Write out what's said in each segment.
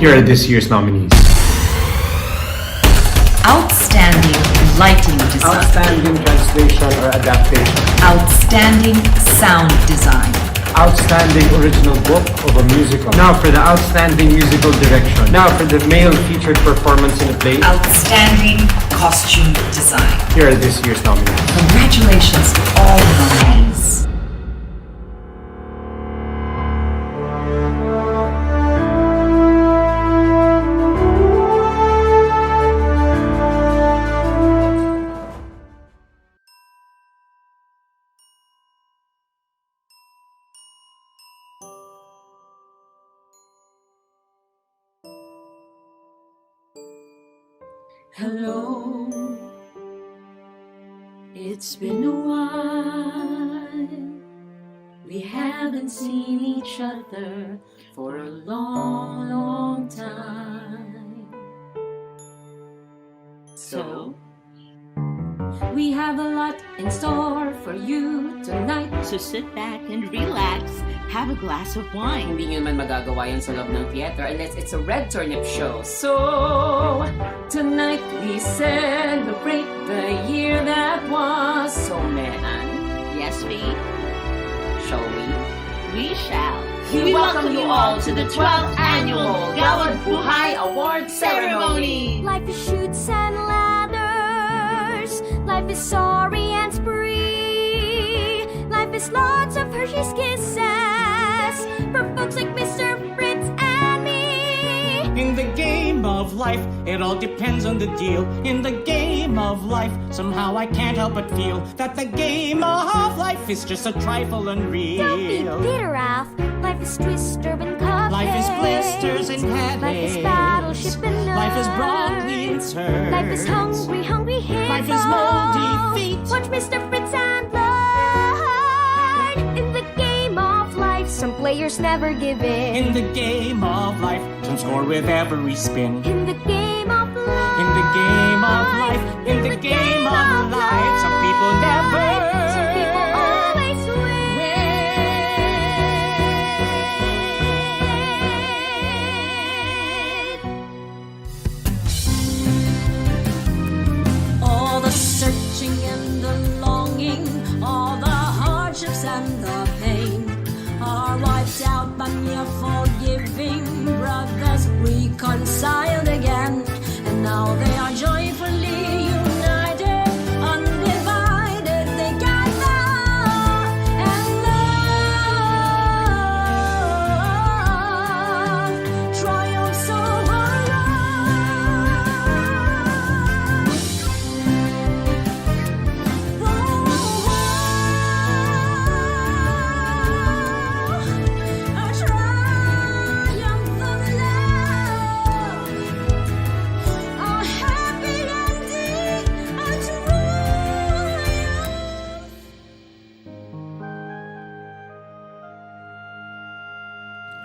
Here are this year's nominees. Outstanding lighting design. Outstanding translation or adaptation. Outstanding sound design. Outstanding original book of a musical. Now for the outstanding musical direction. Now for the male featured performance in a play. Outstanding costume design. Here are this year's nominees. Congratulations to all the nominees. Hello, it's been a while. We haven't seen each other for a long, long time. So, we have a lot in store for you tonight. So sit back and relax, have a glass of wine. Hindi nyo naman magagawa yun sa loob ng theater unless it's a red turnip show. So, Tonight we celebrate the year that was. so man, Yes, we shall we? shall. We welcome you all to the 12th Annual Gawad Buhay Awards Ceremony! Life is shoots and ladders. Life is sorry and spree. Life is lots of Hershey's Kisses from folks like Mr. Fritz and me. In the game of life, it all depends on the deal. In the game of life, somehow I can't help but feel that the game of life is just a trifle unreal. Don't be bitter, Ralph. Life is twister and cupcakes. Life is blisters and headaches. Life is battleship and nerves. Life is broccoli and turds. Life is hungry, hungry hippos. Life is moldy feet. Watch Mr. Fritz and learn. In the game of life, some players never give in. In the game of life, some score with every spin. In the game of life. In the game of life, in the game of life, some people never. Some people always win. All the searching and the longing, all the hardships and the pain are wiped out by mere forgiving. Brothers reconciled again, and now they are joyfully united, undivided they gather and love triumphs over a triumph of love, a happy ending, a triumph.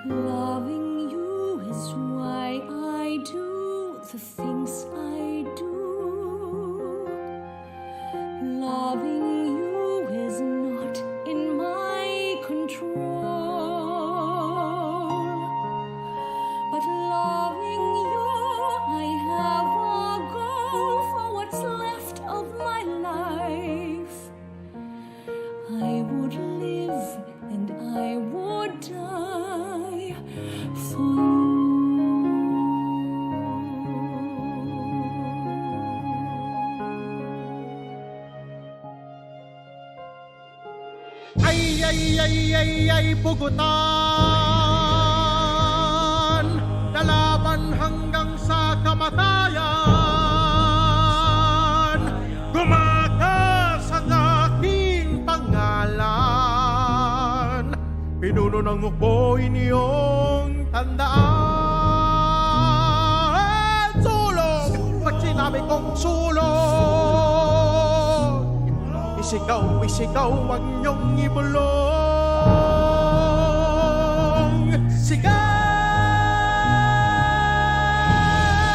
Loving you is why I do the things I do. Loving you is not in my control. But loving you, I have a goal for what's left of my life. I would live and I would die for you. Ay, pugutan, lalaban hanggang sa kamatayan. Gumagas ang aking pangalan, pinuno ng upo inyong tandaan. Sulong, pag sinabi kong sulong, isigaw, isigaw, wag niyong ibulong.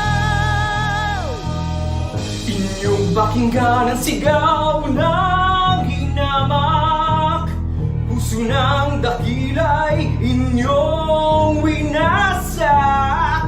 Sigaw! Inyong pakinggan ang sigaw ng hinamak. Puso ng dakila'y inyong winasak.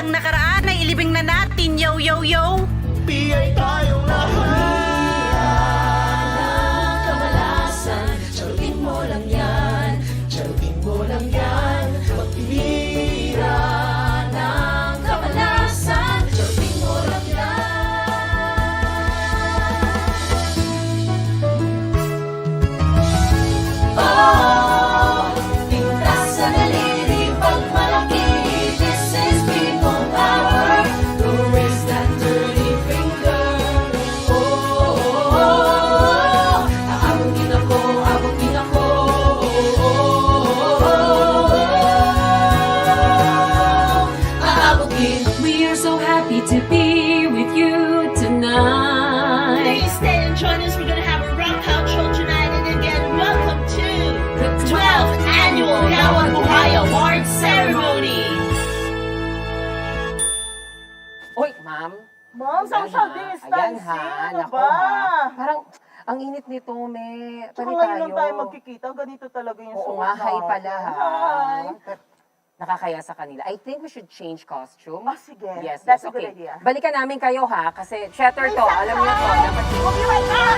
Ang nakaraan ay ilibing na natin, yo, yo, yo! Biyay tayong lahat. We are so happy to be with you tonight. Please stay and join us. We're going to have a rock cultural tonight. And again, welcome to the 12th Annual Gawad Buhay Awards Ceremony. Uy, ma'am. Ma'am, social distancing. Ayan ha, Ano nako ba? ha. Parang, ang init nito, me. Tsaka Pari ngayon lang tayo. tayo magkikita. Ganito talaga yung Oo suot nga, hi natin. pala ha. Hi. Nakakaya sa kanila. I think we should change costume. Ah, sige. Yes, That's yes, a good okay. idea. Balikan namin kayo ha, kasi chatter to. Alam niyo to. Dapat We'll be right back.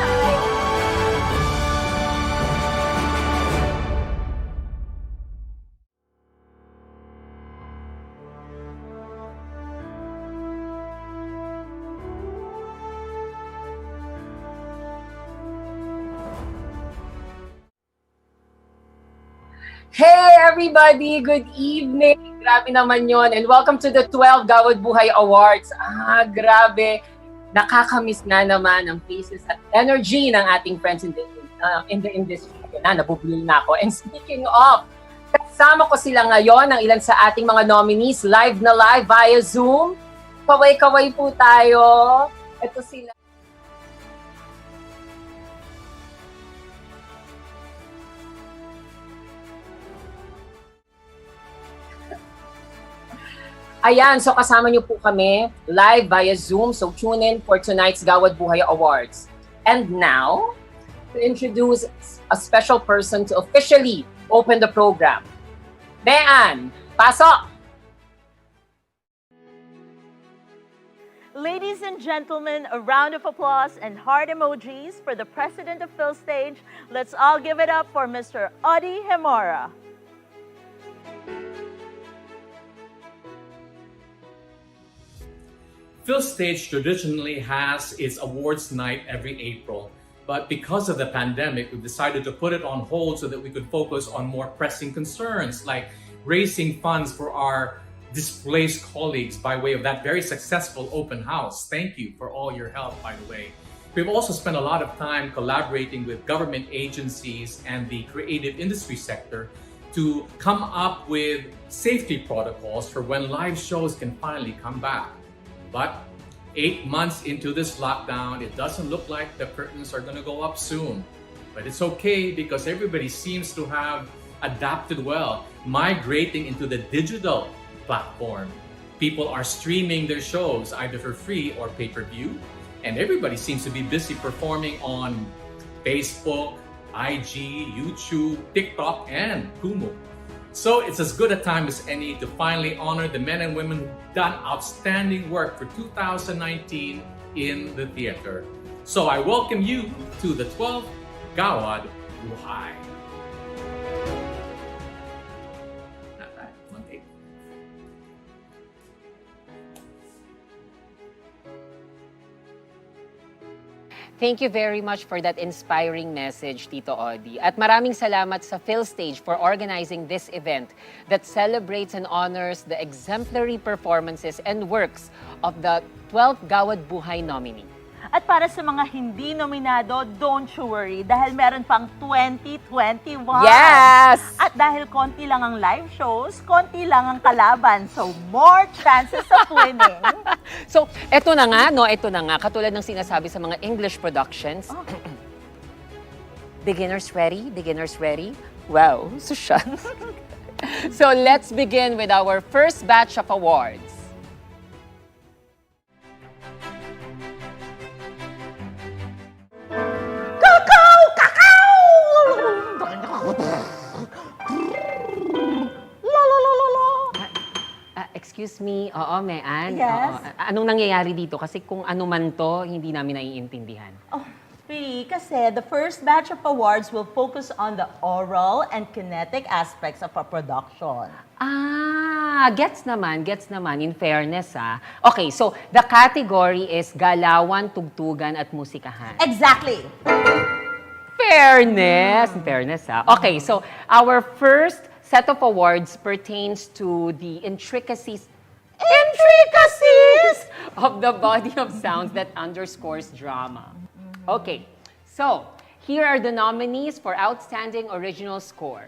Hey everybody! Good evening! Grabe naman yon, and welcome to the 12th Gawad Buhay Awards. Grabe! Nakakamiss na naman ang faces at energy ng ating friends in the industry. Nabubulol na ako. And speaking of, kasama ko sila ngayon, ang ilan sa ating mga nominees, live na live via Zoom. Kaway-kaway po tayo. Ito sila. Ayan, so kasama niyo po kami live via Zoom. So tune in for tonight's Gawad Buhay Awards. And now, to introduce a special person to officially open the program. Bean, pasok! Ladies and gentlemen, a round of applause and heart emojis for the president of PhilStage. Let's all give it up for Mr. Odi Hemora. PhilStage traditionally has its awards night every April, but because of the pandemic, we've decided to put it on hold so that we could focus on more pressing concerns like raising funds for our displaced colleagues by way of that very successful open house. Thank you for all your help, by the way. We've also spent a lot of time collaborating with government agencies and the creative industry sector to come up with safety protocols for when live shows can finally come back. But 8 months into this lockdown, it doesn't look like the curtains are going to go up soon. But it's okay because everybody seems to have adapted well, migrating into the digital platform. People are streaming their shows either for free or pay-per-view. And everybody seems to be busy performing on Facebook, IG, YouTube, TikTok, and Kumu. So it's as good a time as any to finally honor the men and women who've done outstanding work for 2019 in the theater. So I welcome you to the 12th Gawad Buhay. Thank you very much for that inspiring message, Tito Odi. At maraming salamat sa PhilStage for organizing this event that celebrates and honors the exemplary performances and works of the 12th Gawad Buhay nominee. At para sa mga hindi nominado, don't you worry dahil meron pang 2021. Yes! At dahil konti lang ang live shows, konti lang ang kalaban. So, more chances of winning. So, eto na nga, no? Eto na nga. Katulad ng sinasabi sa mga English productions. Oh. Beginners ready? Beginners ready? Wow, sosyal. So, let's begin with our first batch of awards. Excuse me, oo, Mean. Yes? Oo. Anong nangyayari dito? Kasi kung ano man to, hindi namin naiintindihan. Oh, really? Kasi the first batch of awards will focus on the oral and kinetic aspects of a production. Gets naman, in fairness Okay, so the category is galawan, tugtugan, at musikahan. Exactly. Fairness, Okay, so our first set of awards pertains to the intricacies of the body of sounds that underscores drama. Okay, so here are the nominees for Outstanding Original Score.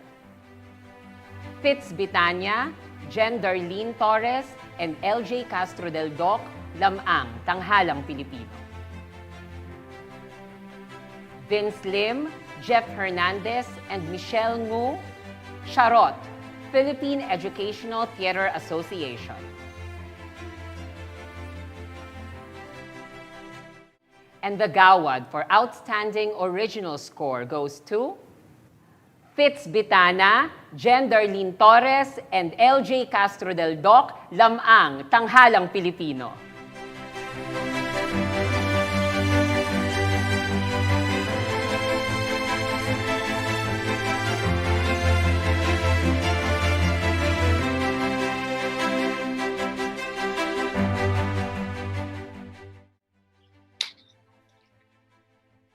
Fitz Bitania, Jen Darlene Torres, and LJ Castro del Doc, Lamang, Tanghalang Pilipino. Vince Lim, Jeff Hernandez, and Michelle Ngu, Charot, Philippine Educational Theater Association. And the Gawad for Outstanding Original Score goes to Fitz Bitana, Jen Darlene Torres, and LJ Castro del Doc, Lamang, Tanghalang Pilipino.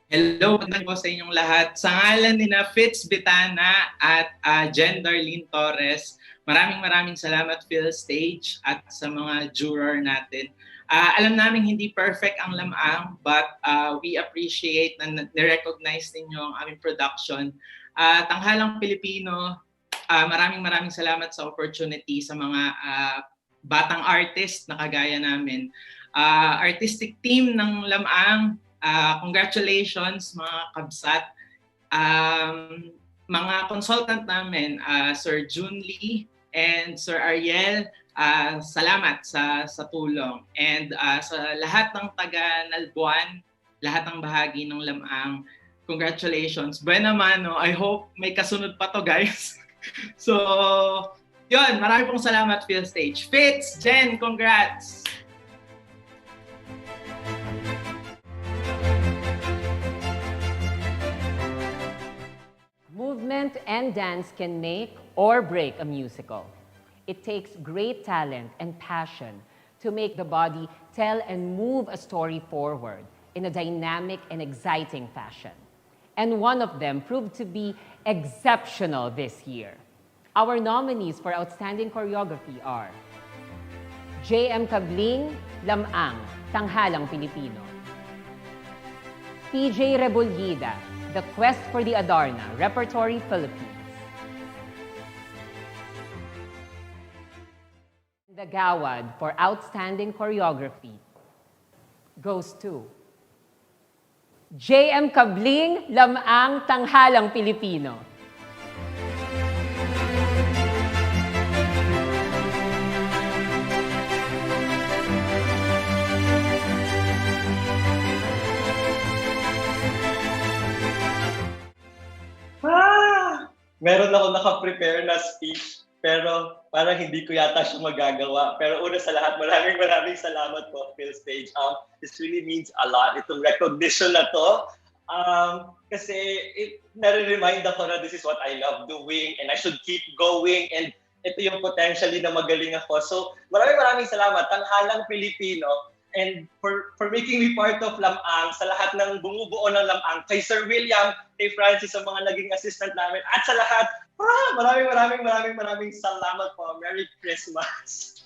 Hello, magandang po sa inyong lahat. Sa ngalan ni Fitz Bitana at Jen Darlene Torres, maraming salamat Phil Stage at sa mga juror natin. Alam namin hindi perfect ang lamang, but we appreciate na recognize ninyo ang aming production. Tanghalang Pilipino, maraming salamat sa opportunity sa mga batang artist na kagaya namin. Artistic team ng lamang, congratulations mga kabsat. Mga consultant namin, Sir Jun Lee and Sir Ariel, salamat sa tulong. And sa lahat ng taga Nalbuan, lahat ng bahagi ng lamang, congratulations. Buena mano, I hope may kasunod pa to guys. So, yun, marami pong salamat Phil Stage. Fitz, Jen, congrats! Movement and dance can make or break a musical. It takes great talent and passion to make the body tell and move a story forward in a dynamic and exciting fashion. And one of them proved to be exceptional this year. Our nominees for Outstanding Choreography are J.M. Cabling, Lamang, Tanghalang Pilipino. PJ Rebolida, The Quest for the Adarna, Repertory Philippines. The Gawad for Outstanding Choreography goes to J.M. Cabling, Lamang, Tanghalang Pilipino. Meron ako naka-prepare na speech, pero parang hindi ko yata siya magagawa. Pero una sa lahat, maraming salamat po, Phil Stage. This really means a lot, itong recognition na to. Kasi nare-remind ako na this is what I love doing and I should keep going, and ito yung potentially na magaling ako. So maraming salamat, Tanghalang Pilipino, and for making me part of Lamang, sa lahat ng bumubuo ng Lamang, kay Sir William, kay Francis, sa mga naging assistant namin, at sa lahat, maraming salamat po. Merry Christmas!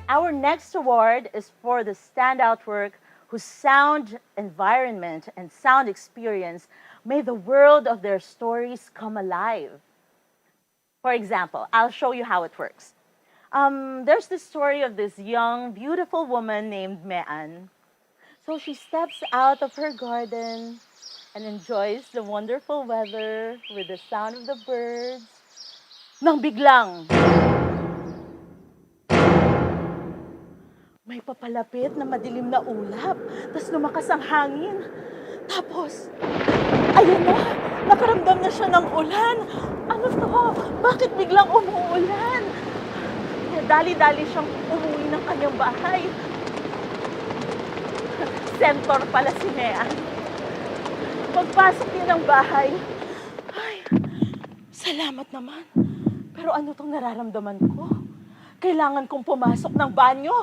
Our next award is for the standout work whose sound environment and sound experience made the world of their stories come alive. For example, I'll show you how it works. There's this story of this young, beautiful woman named Mean. So she steps out of her garden and enjoys the wonderful weather with the sound of the birds. Nang biglang, may papalapit na madilim na ulap. Tapos lumakas ang hangin. Tapos, Ayun na, nakaramdam na siya ng ulan. Ano to? Bakit biglang umuulan? Kaya dali-dali siyang umuwi ng kanyang bahay. Sentor pala si Nea. Pagpasok niya ng bahay, ay, salamat naman. Pero ano tong nararamdaman ko? Kailangan kong pumasok ng banyo.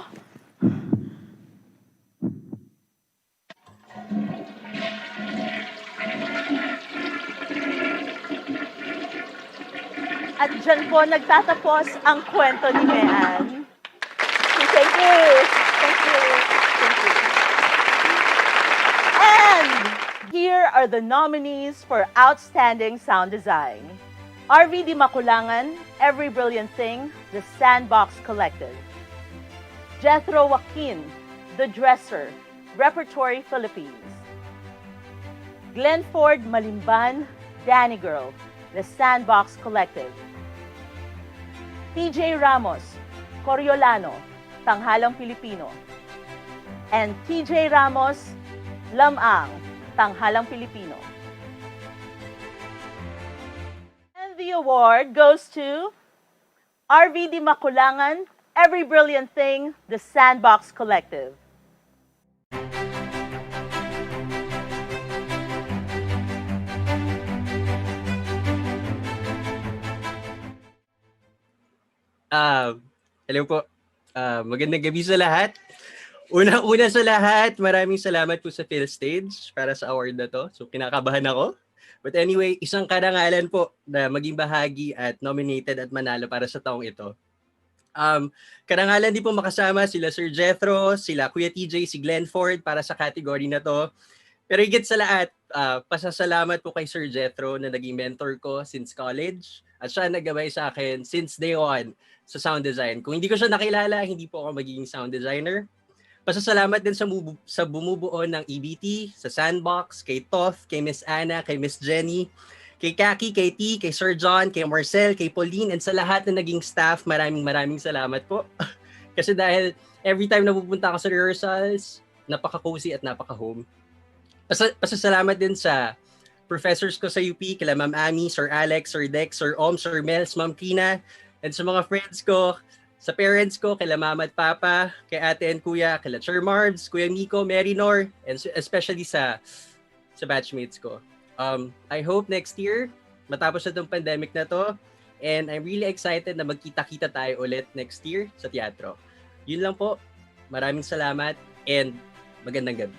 At dyan po nagtatapos ang kwento ni Mean. Thank you. Thank you. Thank you. And here are the nominees for Outstanding Sound Design. RVD Makulangan, Every Brilliant Thing, The Sandbox Collective. Jethro Joaquin, The Dresser, Repertory Philippines. Glenford Malimban, Danny Girl, The Sandbox Collective. TJ Ramos, Coriolano, Tanghalang Pilipino. And TJ Ramos, Lamang, Tanghalang Pilipino. And the award goes to RVD Makulangan, Every Brilliant Thing, The Sandbox Collective. Hello po. Magandang gabi sa lahat. Una sa lahat, maraming salamat po sa PhilStage para sa award na to. So kinakabahan ako. But anyway, isang karangalan po na maging bahagi at nominated at manalo para sa taong ito. Karangalan din po makasama sila Sir Jethro, sila Kuya TJ, si Glenford para sa category na to. Pero higit sa lahat, pasasalamat po kay Sir Jethro na naging mentor ko since college. At siya naggabay sa akin since day one sa sound design. Kung hindi ko siya nakilala, hindi po ako magiging sound designer. Pasasalamat din sa bumubuo ng EBT, sa Sandbox, kay Toth, kay Miss Anna, kay Miss Jenny, kay Kaki, kay T, kay Sir John, kay Marcel, kay Pauline, and sa lahat na naging staff, maraming salamat po. Kasi dahil every time na pupunta ako sa rehearsals, napaka-cozy at napaka-home. Pasasalamat din sa professors ko sa UP, kila Ma'am Ami, Sir Alex, Sir Dex, Sir Om, Sir Mels, Ma'am Kina, and sa mga friends ko, sa parents ko, kila Mama at Papa, kay Ate and Kuya, kila Sir Marbs, Kuya Miko, Mary Nor, and especially sa batchmates ko. I hope next year, matapos na itong pandemic na to, and I'm really excited na magkita-kita tayo ulit next year sa teatro. Yun lang po. Maraming salamat and magandang gabi.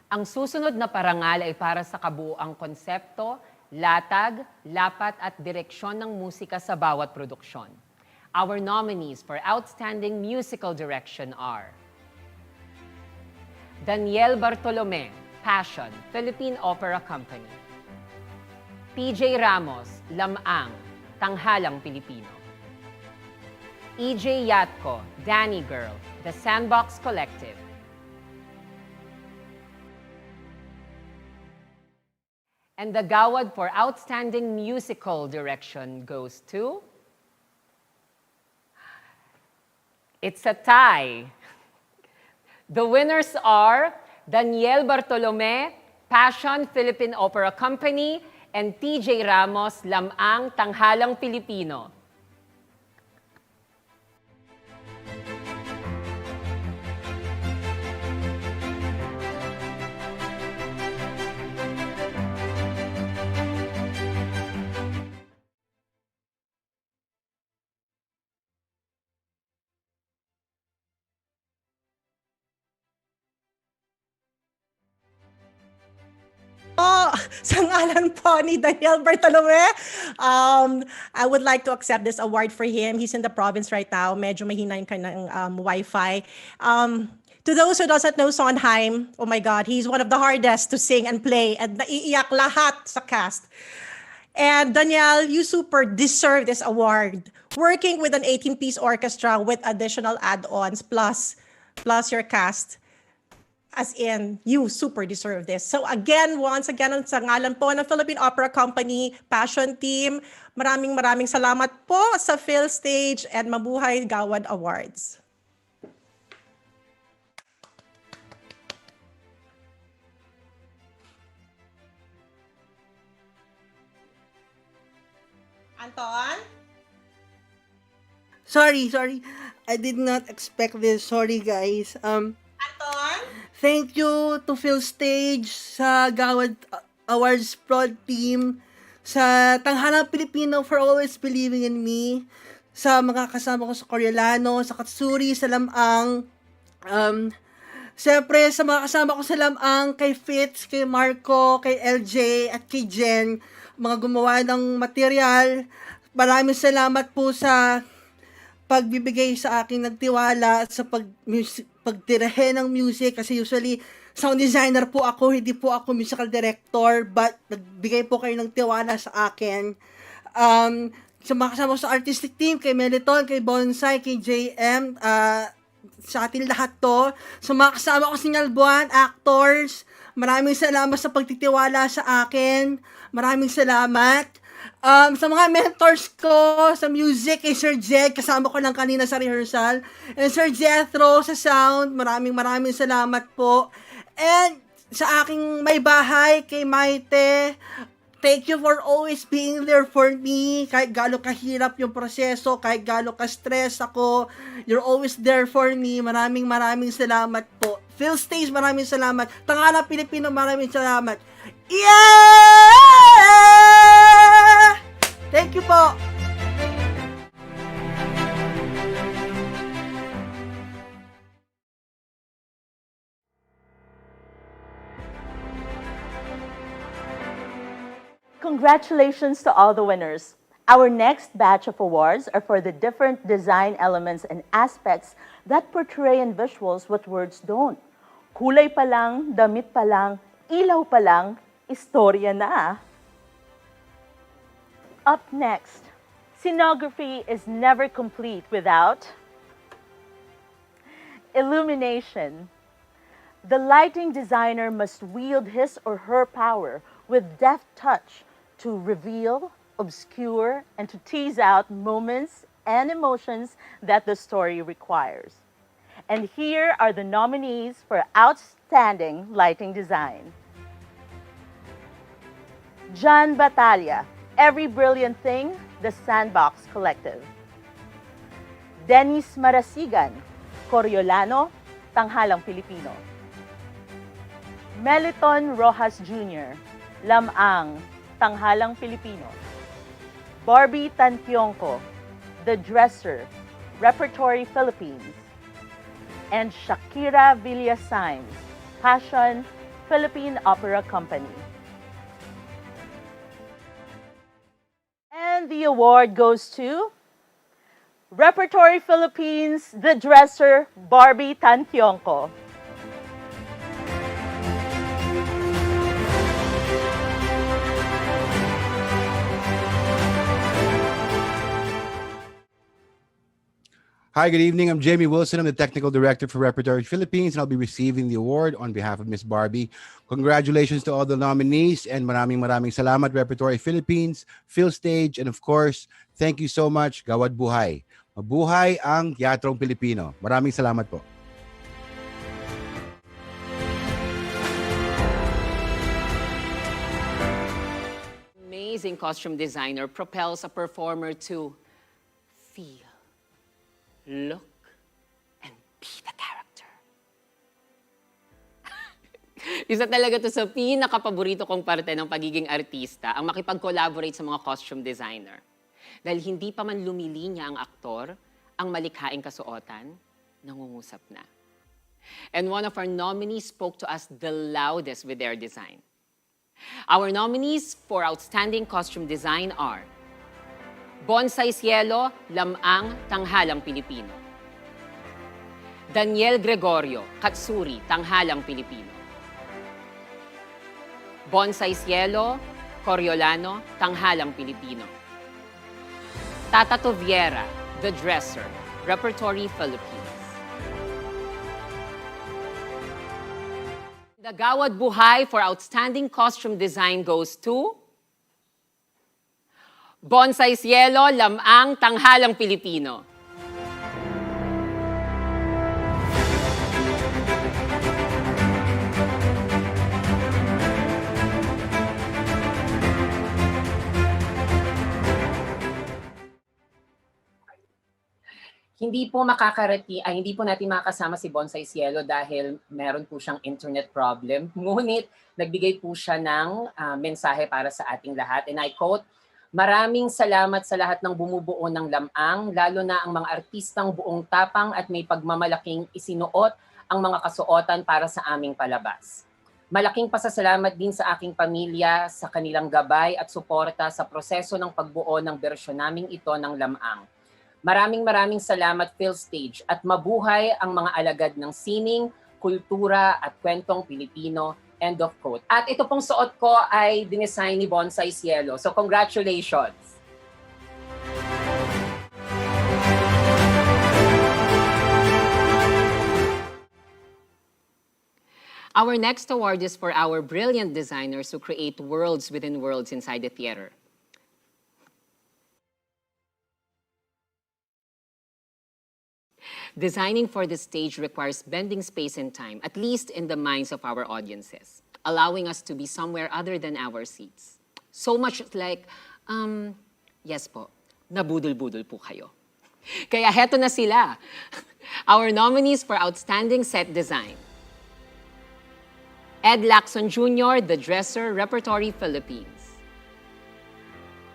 Ang susunod na parangal ay para sa kabuuang konsepto, latag, lapat at direksyon ng musika sa bawat produksyon. Our nominees for Outstanding Musical Direction are Daniel Bartolome, Passion, Philippine Opera Company. PJ Ramos, Lamang, Tanghalang Pilipino. EJ Yatko, Danny Girl, The Sandbox Collective. And the Gawad for Outstanding Musical Direction goes to... It's a tie. The winners are Daniel Bartolome, Passion Philippine Opera Company, and TJ Ramos, Lamang, Tanghalang Pilipino. Sa ngalan po ni Daniel Bartolome, I would like to accept this award for him. He's in the province right now. Medyo mahina yung kanyang Wi-Fi. To those who doesn't know Sondheim, oh my God, he's one of the hardest to sing and play, and naiiyak lahat sa cast. And Daniel, you super deserve this award. Working with an 18-piece orchestra with additional add-ons plus your cast. As in, you super deserve this. So again, once again, sa ngalan po ng Philippine Opera Company Passion Team, maraming salamat po sa PhilStage and Mabuhay Gawad Awards. Anton? Sorry. I did not expect this. Sorry, guys. Anton? Thank you to PhilStage, sa Gawad Awards Prod Team, sa Tanghalang Pilipino for always believing in me, sa mga kasama ko sa Coriolano, sa Katsuri, sa Lamang, siyempre sa mga kasama ko sa Lamang, kay Fitz, kay Marco, kay LJ, at kay Jen, mga gumawa ng material. Maraming salamat po sa pagbibigay sa akin ng tiwala sa pagtirahe ng music, kasi usually sound designer po ako, hindi po ako musical director, but nagbigay po kayo ng tiwala sa akin. Sa mga kasama ko sa artistic team, kay Meliton, kay Bonsai, kay JM, sa atin lahat to. Sa mga kasama ko sa Buwan, actors, maraming salamat sa pagtitiwala sa akin. Maraming salamat. Sa mga mentors ko sa music, kay Sir Jed, kasama ko lang kanina sa rehearsal, and Sir Jethro sa sound, maraming salamat po. And sa aking may bahay, kay Maite, thank you for always being there for me. Kahit gaano kahirap yung proseso, kahit gaano ka-stress ako, you're always there for me. Maraming salamat po. PhilStage, maraming salamat. Tanghalang Pilipino, maraming salamat. Yeah! Thank you po. Congratulations to all the winners. Our next batch of awards are for the different design elements and aspects that portray in visuals what words don't. Kulay pa lang, damit pa lang, ilaw pa lang, istorya na. Up next, scenography is never complete without illumination. The lighting designer must wield his or her power with deft touch to reveal, obscure, and to tease out moments and emotions that the story requires. And here are the nominees for Outstanding Lighting Design. John Batalla, Every Brilliant Thing, The Sandbox Collective. Dennis Marasigan, Coriolano, Tanghalang Pilipino. Meliton Rojas Jr., Lamang, Tanghalang Pilipino. Barbie Tantionco, The Dresser, Repertory Philippines. And Shakira Villasains, Passion, Philippine Opera Company. And the award goes to Repertory Philippines, The Dresser, Barbie Tantionco. Hi, good evening. I'm Jamie Wilson. I'm the Technical Director for Repertory Philippines, and I'll be receiving the award on behalf of Miss Barbie. Congratulations to all the nominees, and maraming salamat, Repertory Philippines, PhilStage, and of course, thank you so much, Gawad Buhay. Mabuhay ang Teatrong Pilipino. Maraming salamat po. Amazing costume designer propels a performer to feel, look, and be the character. Isa talaga to sa pinakapaborito kong parte ng pagiging artista, ang makipag-collaborate sa mga costume designer. Dahil hindi pa man lumilinya ang aktor, ang malikhaing kasuotan, nangungusap na. And one of our nominees spoke to us the loudest with their design. Our nominees for Outstanding Costume Design are Bonsai Cielo, Lamang, Tanghalang Pilipino. Daniel Gregorio, Katsuri, Tanghalang Pilipino. Bonsai Cielo, Coriolano, Tanghalang Pilipino. Tata Toviera, The Dresser, Repertory Philippines. The Gawad Buhay for Outstanding Costume Design goes to Bonsai Cielo, Lamang, Tanghalang Pilipino. Hindi po hindi po natin makakasama si Bonsai Cielo dahil meron po siyang internet problem. Ngunit nagbigay po siya ng mensahe para sa ating lahat. And I quote, "Maraming salamat sa lahat ng bumubuo ng lamang, lalo na ang mga artistang buong tapang at may pagmamalaking isinuot ang mga kasuotan para sa aming palabas. Malaking pasasalamat din sa aking pamilya sa kanilang gabay at suporta sa proseso ng pagbuo ng bersyon naming ito ng lamang. Maraming salamat PhilStage at mabuhay ang mga alagad ng sining, kultura at kwentong Pilipino." End of quote. At ito pong suot ko ay dinesign ni Bonsai Cielo. So congratulations! Our next award is for our brilliant designers who create worlds within worlds inside the theater. Designing for the stage requires bending space and time, at least in the minds of our audiences, allowing us to be somewhere other than our seats. So much like, yes po, nabudol-budol po kayo. Kaya heto na sila, our nominees for Outstanding Set Design. Ed Lacson Jr., The Dresser, Repertory Philippines.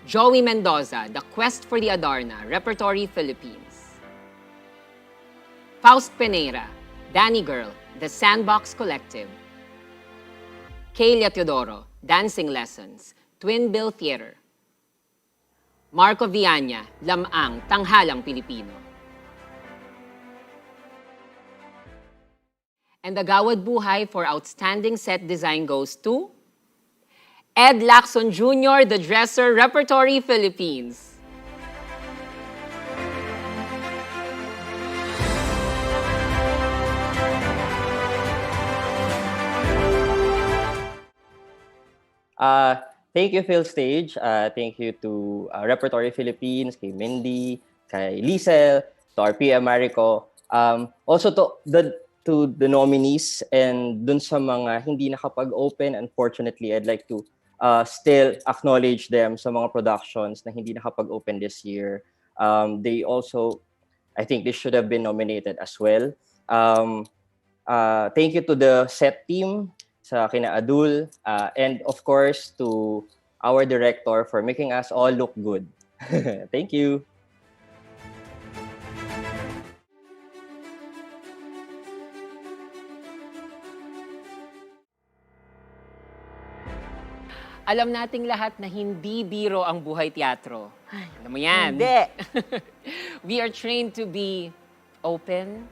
Joey Mendoza, The Quest for the Adarna, Repertory Philippines. Faust Peneira, Danny Girl, The Sandbox Collective. Kaylia Teodoro, Dancing Lessons, Twin Bill Theater. Marco Viana, Lamang, Tanghalang Pilipino. And the Gawad Buhay for Outstanding Set Design goes to Ed Lacson Jr., The Dresser, Repertory Philippines. Thank you, PhilStage. Thank you to Repertory Philippines, kay Mindy, kay Liesel, to our PM Marico. Also to the nominees and dun sa mga hindi nakapag-open, unfortunately, I'd like to still acknowledge them sa mga productions na hindi nakapag-open this year. They also, I think they should have been nominated as well. Thank you to the set team, sa kina Adul, and of course to our director for making us all look good. Thank you. Alam nating lahat na hindi biro ang buhay teatro. Alam mo yan. Hindi. We are trained to be open,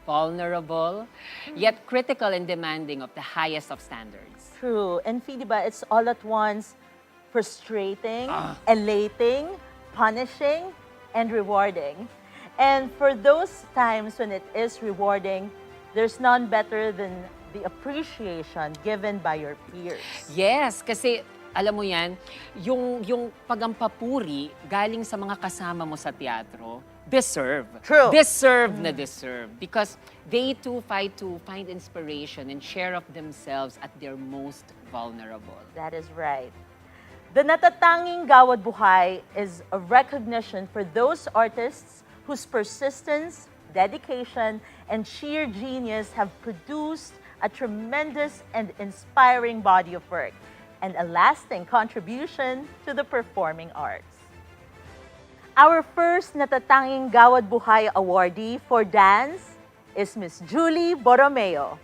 vulnerable, yet critical and demanding of the highest of standards. True. And diba, it's all at once frustrating, elating, punishing, and rewarding. And for those times when it is rewarding, there's none better than the appreciation given by your peers. Yes, kasi alam mo yan, yung pagampapuri galing sa mga kasama mo sa teatro, deserve. True. Deserve na deserve. Because they too fight to find inspiration and share of themselves at their most vulnerable. That is right. The Natatanging Gawad Buhay is a recognition for those artists whose persistence, dedication, and sheer genius have produced a tremendous and inspiring body of work and a lasting contribution to the performing arts. Our first Natatanging Gawad Buhay awardee for dance is Miss Julie Borromeo.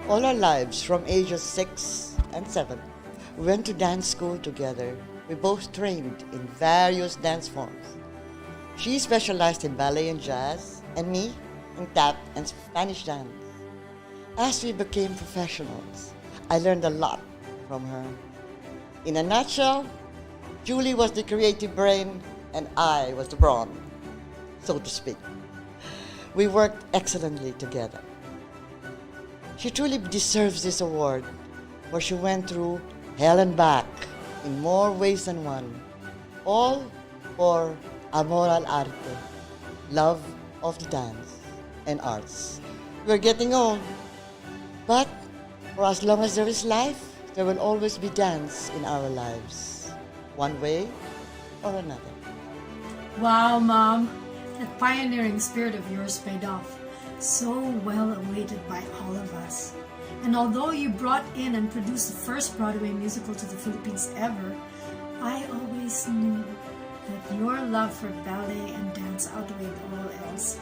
All our lives, from ages 6 and 7, we went to dance school together. We both trained in various dance forms. She specialized in ballet and jazz, and me in tap and Spanish dance. As we became professionals, I learned a lot from her. In a nutshell, Julie was the creative brain and I was the brawn, so to speak. We worked excellently together. She truly deserves this award, for she went through hell and back in more ways than one, all for amor al arte, love of the dance and arts. We're getting old, but for as long as there is life, there will always be dance in our lives, one way or another. Wow, Mom. That pioneering spirit of yours paid off. So well awaited by all of us. And although you brought in and produced the first Broadway musical to the Philippines ever, I always knew that your love for ballet and dance outweighed all else.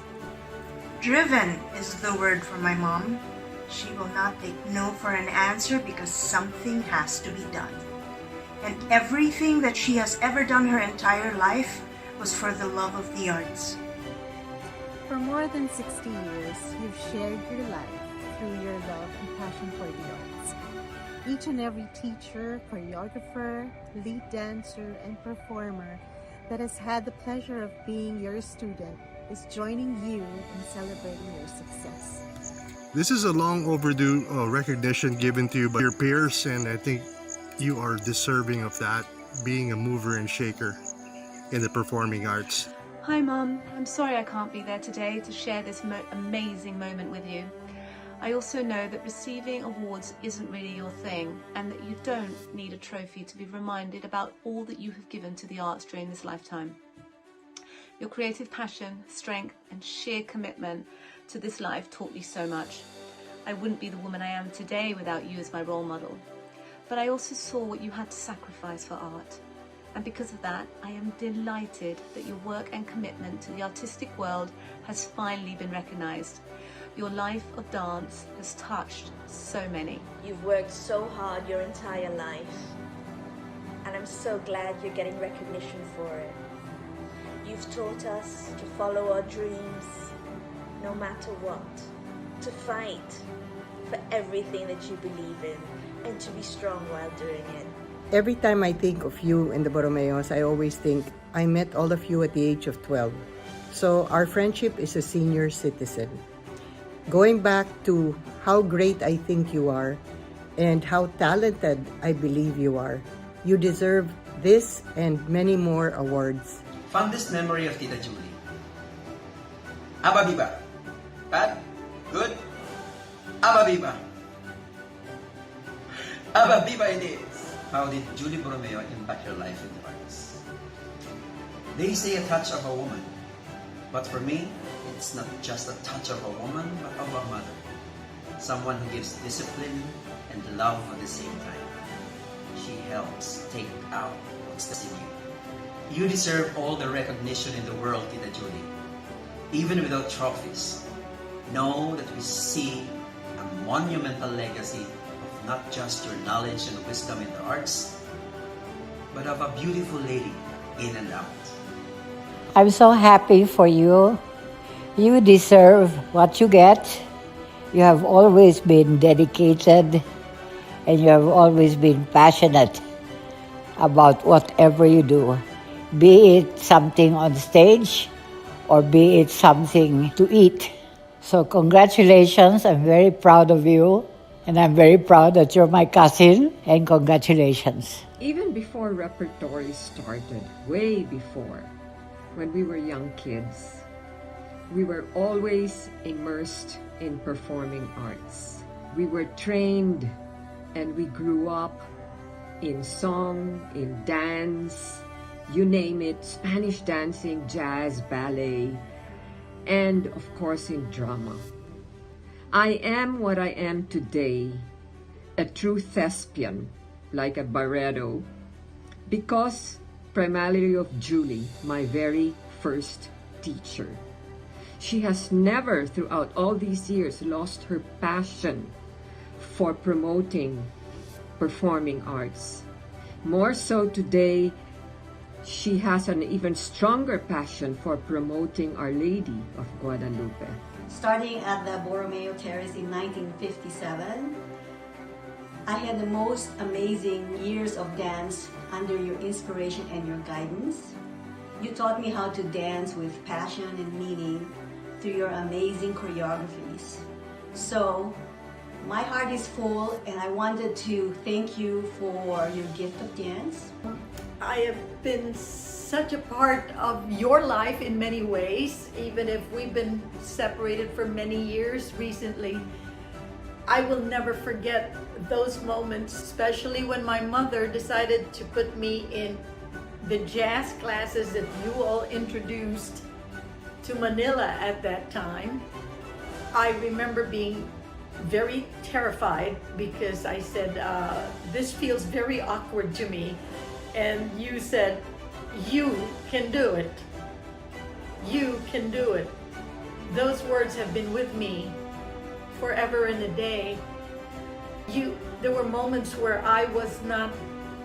Driven is the word for my mom. She will not take no for an answer because something has to be done. And everything that she has ever done her entire life was for the love of the arts. For more than 60 years, you've shared your life through your love and passion for the arts. Each and every teacher, choreographer, lead dancer, and performer that has had the pleasure of being your student is joining you in celebrating your success. This is a long overdue recognition given to you by your peers, and I think you are deserving of that, being a mover and shaker in the performing arts. Hi Mum, I'm sorry I can't be there today to share this amazing moment with you. I also know that receiving awards isn't really your thing, and that you don't need a trophy to be reminded about all that you have given to the arts during this lifetime. Your creative passion, strength, and sheer commitment to this life taught me so much. I wouldn't be the woman I am today without you as my role model. But I also saw what you had to sacrifice for art. And because of that, I am delighted that your work and commitment to the artistic world has finally been recognized. Your life of dance has touched so many. You've worked so hard your entire life, and I'm so glad you're getting recognition for it. You've taught us to follow our dreams, no matter what, to fight for everything that you believe in, and to be strong while doing it. Every time I think of you and the Borromeos, I always think I met all of you at the age of 12. So our friendship is a senior citizen. Going back to how great I think you are and how talented I believe you are, you deserve this and many more awards. Fondest memory of Tita Julie. Aba Biba. Bad? Good? Aba Biba. Aba Biba it is. How did Julie Borromeo impact your life in the arts? They say a touch of a woman, but for me, it's not just a touch of a woman, but of a mother. Someone who gives discipline and love at the same time. She helps take out what's in you. You deserve all the recognition in the world, Tita Julie. Even without trophies, know that we see a monumental legacy not just your knowledge and wisdom in the arts, but of a beautiful lady in and out. I'm so happy for you. You deserve what you get. You have always been dedicated and you have always been passionate about whatever you do, be it something on stage or be it something to eat. So congratulations, I'm very proud of you. And I'm very proud that you're my cousin, and congratulations. Even before repertory started, way before, when we were young kids, we were always immersed in performing arts. We were trained and we grew up in song, in dance, you name it, Spanish dancing, jazz, ballet, and of course in drama. I am what I am today, a true thespian, like a Barreto, because primarily of Julie, my very first teacher. She has never, throughout all these years, lost her passion for promoting performing arts. More so today, she has an even stronger passion for promoting Our Lady of Guadalupe. Starting at the Borromeo Terrace in 1957, I had the most amazing years of dance under your inspiration and your guidance. You taught me how to dance with passion and meaning through your amazing choreographies. So, my heart is full and I wanted to thank you for your gift of dance. I have been such a part of your life in many ways, even if we've been separated for many years recently. I will never forget those moments, especially when my mother decided to put me in the jazz classes that you all introduced to Manila at that time. I remember being very terrified because I said, this feels very awkward to me. And you said, you can do it. You can do it. Those words have been with me forever and a day. There were moments where I was not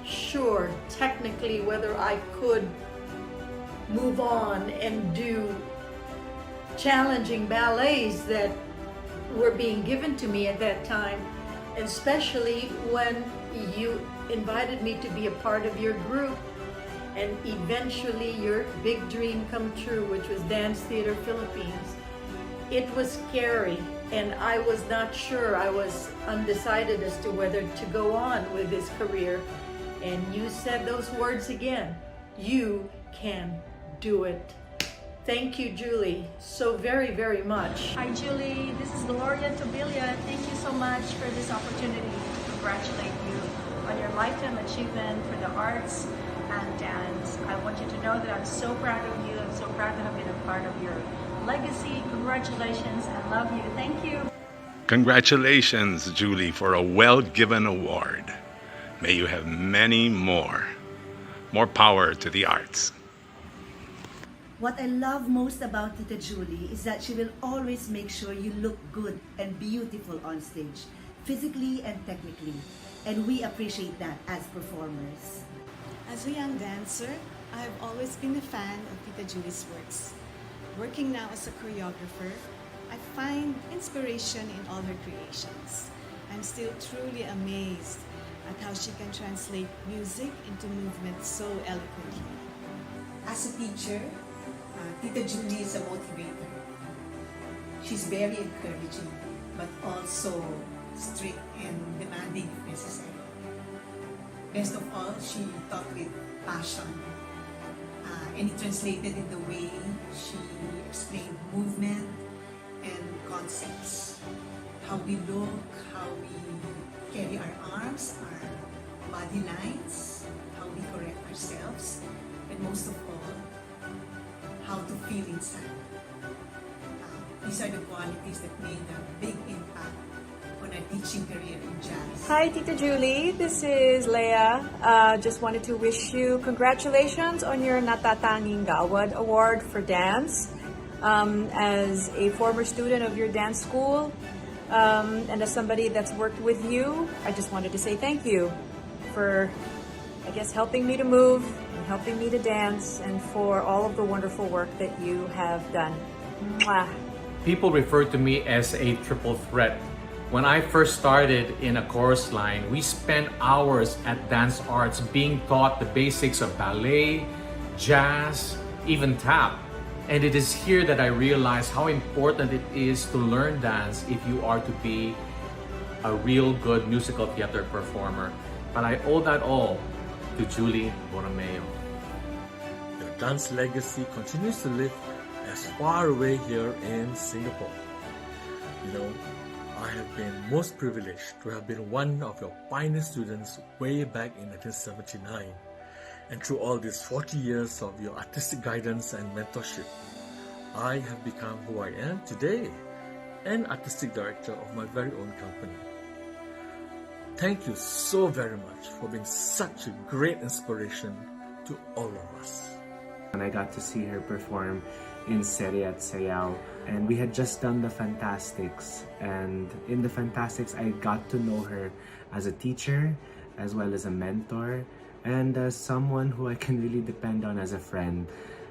sure technically whether I could move on and do challenging ballets that were being given to me at that time, and especially when you invited me to be a part of your group and eventually your big dream come true, which was Dance Theater Philippines. It was scary and I was not sure. I was undecided as to whether to go on with this career. And you said those words again, you can do it. Thank you, Julie, so very, very much. Hi, Julie. This is Gloria Tobilia. Thank you so much for this opportunity to congratulate you on your lifetime achievement for the arts and dance. I want you to know that I'm so proud of you. I'm so proud to have been a part of your legacy. Congratulations. I love you. Thank you. Congratulations, Julie, for a well-given award. May you have many more. More power to the arts. What I love most about Tita Julie is that she will always make sure you look good and beautiful on stage, physically and technically. And we appreciate that as performers. As a young dancer, I have always been a fan of Tita Julie's works. Working now as a choreographer, I find inspiration in all her creations. I'm still truly amazed at how she can translate music into movement so eloquently. As a teacher, Tita Julie is a motivator. She's very encouraging, but also strict and demanding if necessary. Best of all, she taught with passion, and it translated in the way she explained movement and concepts. How we look, how we carry our arms, our body lines, how we correct ourselves, and most of all, how to feel inside. These are the qualities that made a big impact on our teaching career in jazz. Hi, Tita Julie. This is Leah. Just wanted to wish you congratulations on your Natatanging Gawad Award for dance. As a former student of your dance school, and as somebody that's worked with you, I just wanted to say thank you for, I guess, helping me to move, and helping me to dance, and for all of the wonderful work that you have done. Mwah. People refer to me as a triple threat. When I first started in a chorus line, we spent hours at Dance Arts being taught the basics of ballet, jazz, even tap. And it is here that I realized how important it is to learn dance if you are to be a real good musical theater performer. But I owe that all to Julie Borromeo. Your dance legacy continues to live as far away here in Singapore. You know, I have been most privileged to have been one of your pioneer students way back in 1979. And through all these 40 years of your artistic guidance and mentorship, I have become who I am today, an artistic director of my very own company. Thank you so very much for being such a great inspiration to all of us. When I got to see her perform in Serie at Sayao. And we had just done the Fantastics. And in the Fantastics, I got to know her as a teacher, as well as a mentor, and as someone who I can really depend on as a friend.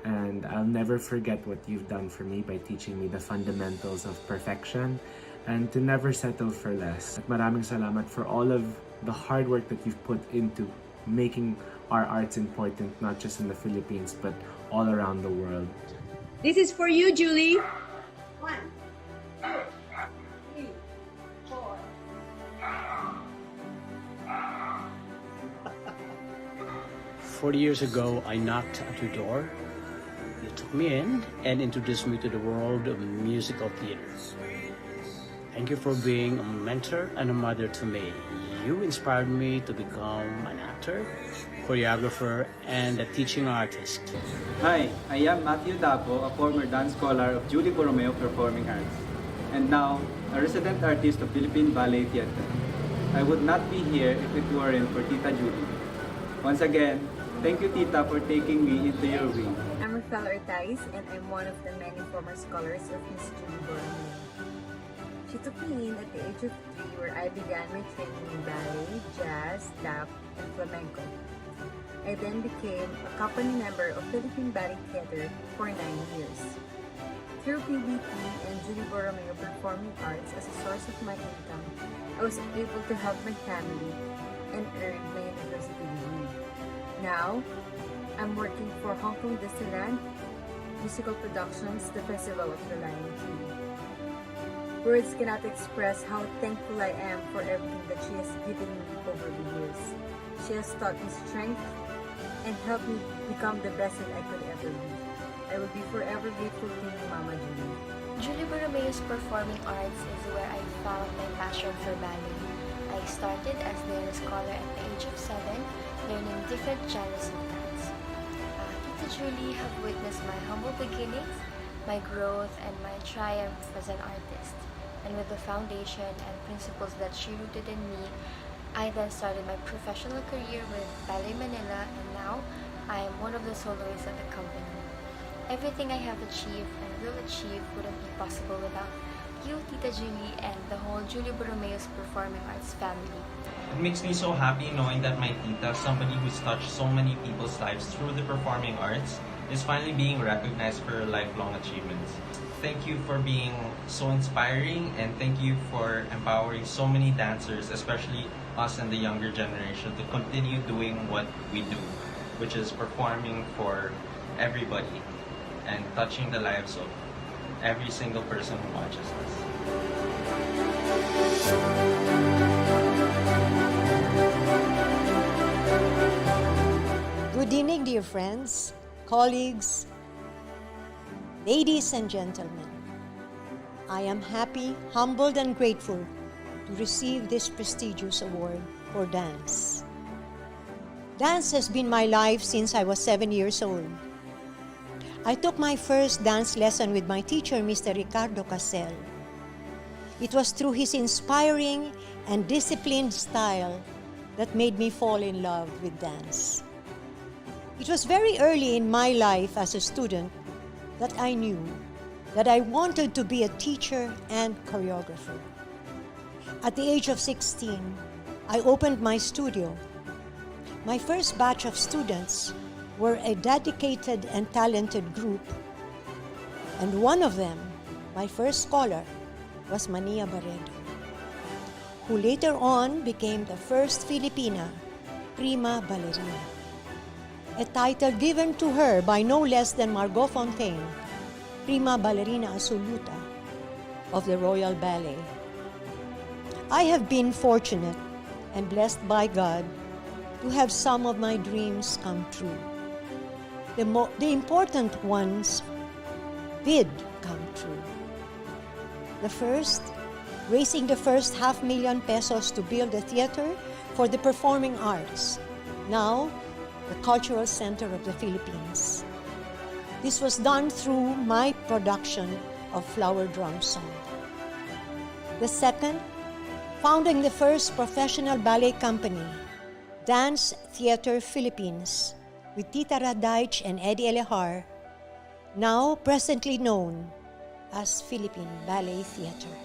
And I'll never forget what you've done for me by teaching me the fundamentals of perfection and to never settle for less. At maraming salamat for all of the hard work that you've put into making our arts important, not just in the Philippines, but all around the world. This is for you, Julie. 1, 2, 3, 4. 40 years ago, I knocked at your door. You took me in and introduced me to the world of musical theater. Thank you for being a mentor and a mother to me. You inspired me to become an actor, choreographer, and a teaching artist. Hi, I am Matthew Dapo, a former dance scholar of Julie Borromeo Performing Arts, and now a resident artist of Philippine Ballet Theatre. I would not be here if it weren't for Tita Julie. Once again, thank you, Tita, for taking me into your wing. I'm Rafael Ortiz, and I'm one of the many former scholars of Miss Julie Borromeo. She took me in at the age of 3, where I began my training in ballet, jazz, tap, and flamenco. I then became a company member of Philippine Ballet Theatre for 9 years. Through PBT and Julie Borromeo Performing Arts as a source of my income, I was able to help my family and earn my university degree. Now, I'm working for Hong Kong Disneyland Musical Productions, the Festival of the Lion King. Words cannot express how thankful I am for everything that she has given me over the years. She has taught me strength and helped me become the best that I could ever be. I will be forever grateful to you, Mama Julie. Julie Borromeo's Performing Arts is where I found my passion for ballet. I started as their scholar at the age of 7, learning different genres of dance. Tita Julie have witnessed my humble beginnings, my growth, and my triumph as an artist. And with the foundation and principles that she rooted in me, I then started my professional career with Ballet Manila, and now I am one of the soloists at the company. Everything I have achieved and will achieve wouldn't be possible without you, Tita Julie, and the whole Julie Borromeo's Performing Arts family. It makes me so happy knowing that my tita, somebody who's touched so many people's lives through the performing arts, is finally being recognized for her lifelong achievements. Thank you for being so inspiring, and thank you for empowering so many dancers, especially us and the younger generation, to continue doing what we do, which is performing for everybody and touching the lives of every single person who watches us. Good evening, dear friends, colleagues, ladies and gentlemen. I am happy, humbled, and grateful to receive this prestigious award for dance. Dance has been my life since I was 7 years old. I took my first dance lesson with my teacher, Mr. Ricardo Casel. It was through his inspiring and disciplined style that made me fall in love with dance. It was very early in my life as a student that I knew that I wanted to be a teacher and choreographer. At the age of 16, I opened my studio. My first batch of students were a dedicated and talented group, and one of them, my first scholar, was Mania Barredo, who later on became the first Filipina prima ballerina, a title given to her by no less than Margot Fontaine, prima ballerina assoluta of the Royal Ballet. I have been fortunate and blessed by God to have some of my dreams come true. The important ones did come true. The first, raising the first $500,000 pesos to build a theater for the performing arts, now the Cultural Center of the Philippines. This was done through my production of Flower Drum Song. The second, founding the first professional ballet company, Dance Theater Philippines, with Tita Radaich and Eddie Elejar, now presently known as Philippine Ballet Theatre.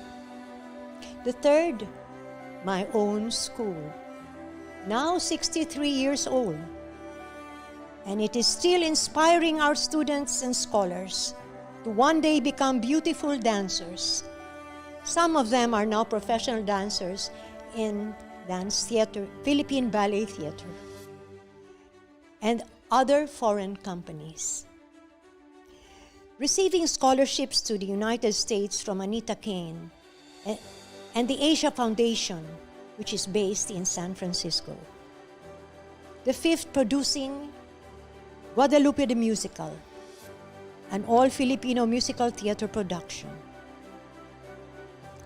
The third, my own school, now 63 years old, and it is still inspiring our students and scholars to one day become beautiful dancers. Some of them are now professional dancers in dance theater, Philippine Ballet Theatre, and other foreign companies. Receiving scholarships to the United States from Anita Kane and the Asia Foundation, which is based in San Francisco. The fifth, producing Guadalupe the Musical, an all-Filipino musical theater production.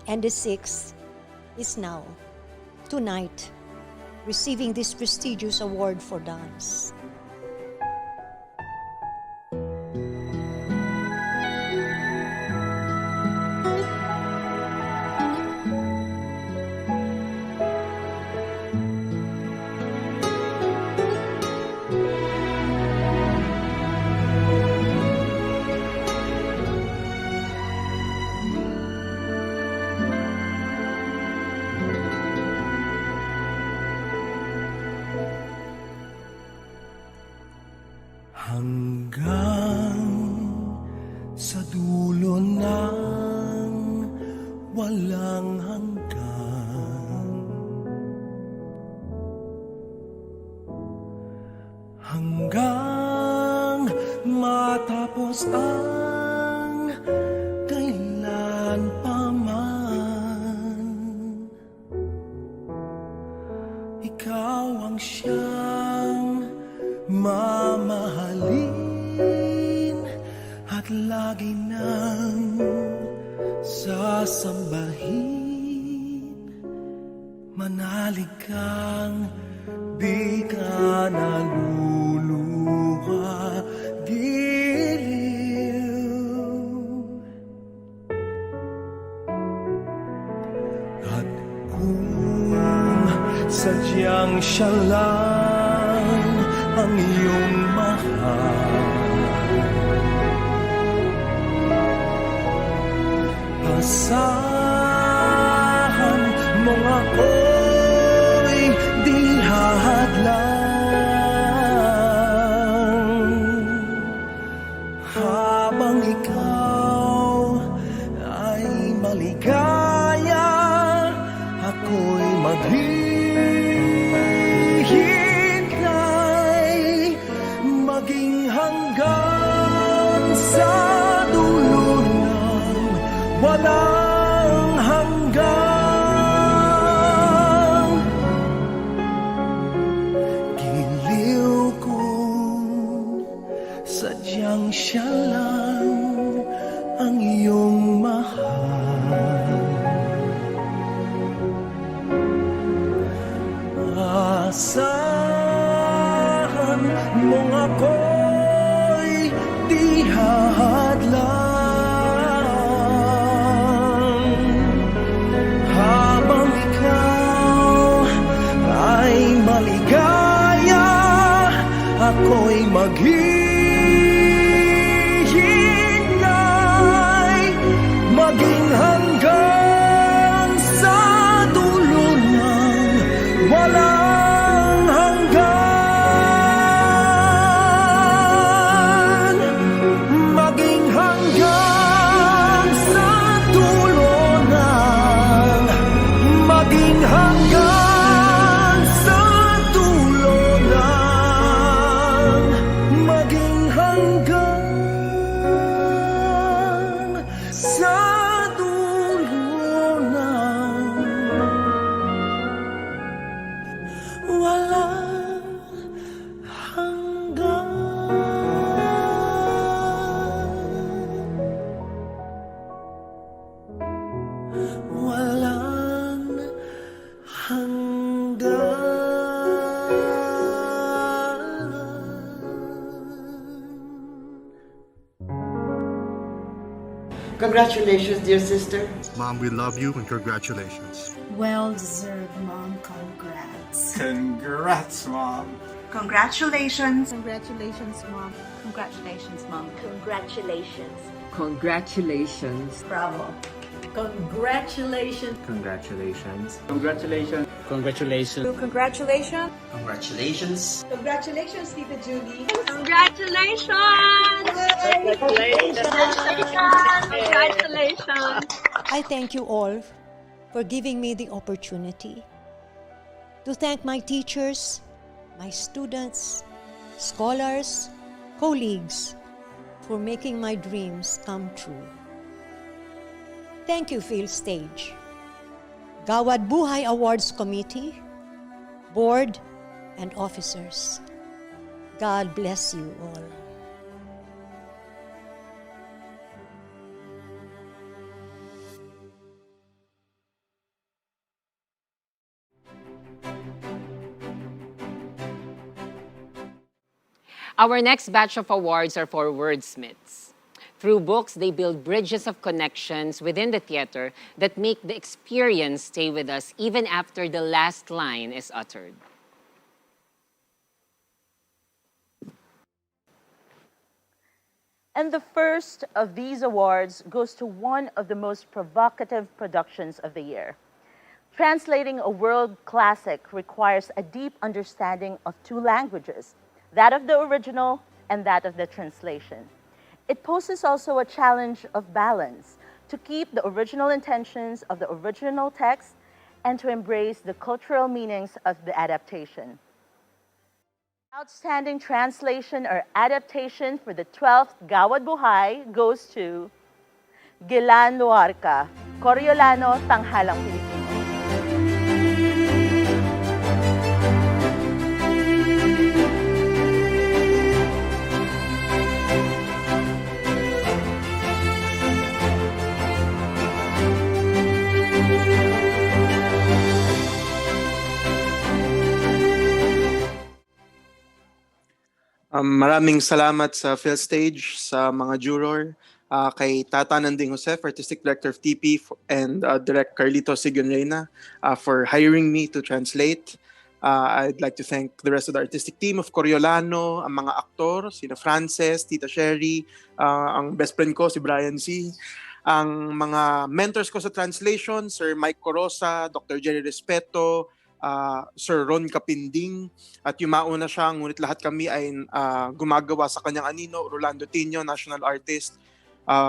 And the sixth is now, tonight, receiving this prestigious award for dance. Hanggang sa dulo ng walang hanggan, hanggang matapos ang kailan pa man, ikaw ang siyang mamahalin at lagi nang sasambahin. Manalig kang di ka naluluha, giliw. At kung sadyang siya lang ang iyong mahal, asahan mong ako'y di hahadlang. Habang ikaw ay maligaya, ako'y maghihintay, maging hanggang sa dulo ng walang hanggang. Giliw kung sadyang siya lang ang iyong mahal. Asahan mong ako'y di hahadlang. Habang ikaw ay maligaya, ako'y maghihintay, maging hanggang sa dulo ng walang hanggan. Maging hanggang sa dulo ng, maging hanggang sa dulo ng, maging hanggang sa dulo ng walang hanggan. Walang Congratulations, dear sister. Mom, we love you and congratulations. Well deserved, Mom. Congrats. Congrats, Mom. Congratulations. Congratulations, Mom. Congratulations, Mom. Congratulations. Congratulations. Bravo. Congratulations. Congratulations. Congratulations. Congratulations. Congratulations. Congratulations. Congratulations, Tita Julie. Congratulations! Congratulations! I thank you all for giving me the opportunity to thank my teachers, my students, scholars, colleagues for making my dreams come true. Thank you, Field Stage, Gawad Buhay Awards Committee, Board, and officers. God bless you all. Our next batch of awards are for wordsmiths. Through books, they build bridges of connections within the theater that make the experience stay with us even after the last line is uttered. And the first of these awards goes to one of the most provocative productions of the year. Translating a world classic requires a deep understanding of two languages, that of the original and that of the translation. It poses also a challenge of balance to keep the original intentions of the original text and to embrace the cultural meanings of the adaptation. Outstanding translation or adaptation for the 12th Gawad Buhay goes to Gilan Luarca, Coriolano, Tanghalang Pilipino. Maraming salamat sa Field Stage, sa mga juror, kay Tata Nanding Josef, Artistic Director of TP, and Direct Carlito Sigonreina for hiring me to translate. I'd like to thank the rest of the artistic team of Coriolano, ang mga aktor, sina Frances, Tita Sherry, ang best friend ko, si Brian C., ang mga mentors ko sa translation, Sir Mike Corosa, Dr. Jerry Respeto, Sir Ron Kapinding, at yung mauna siya, ngunit lahat kami ay gumagawa sa kanyang anino, Rolando Tino, national artist,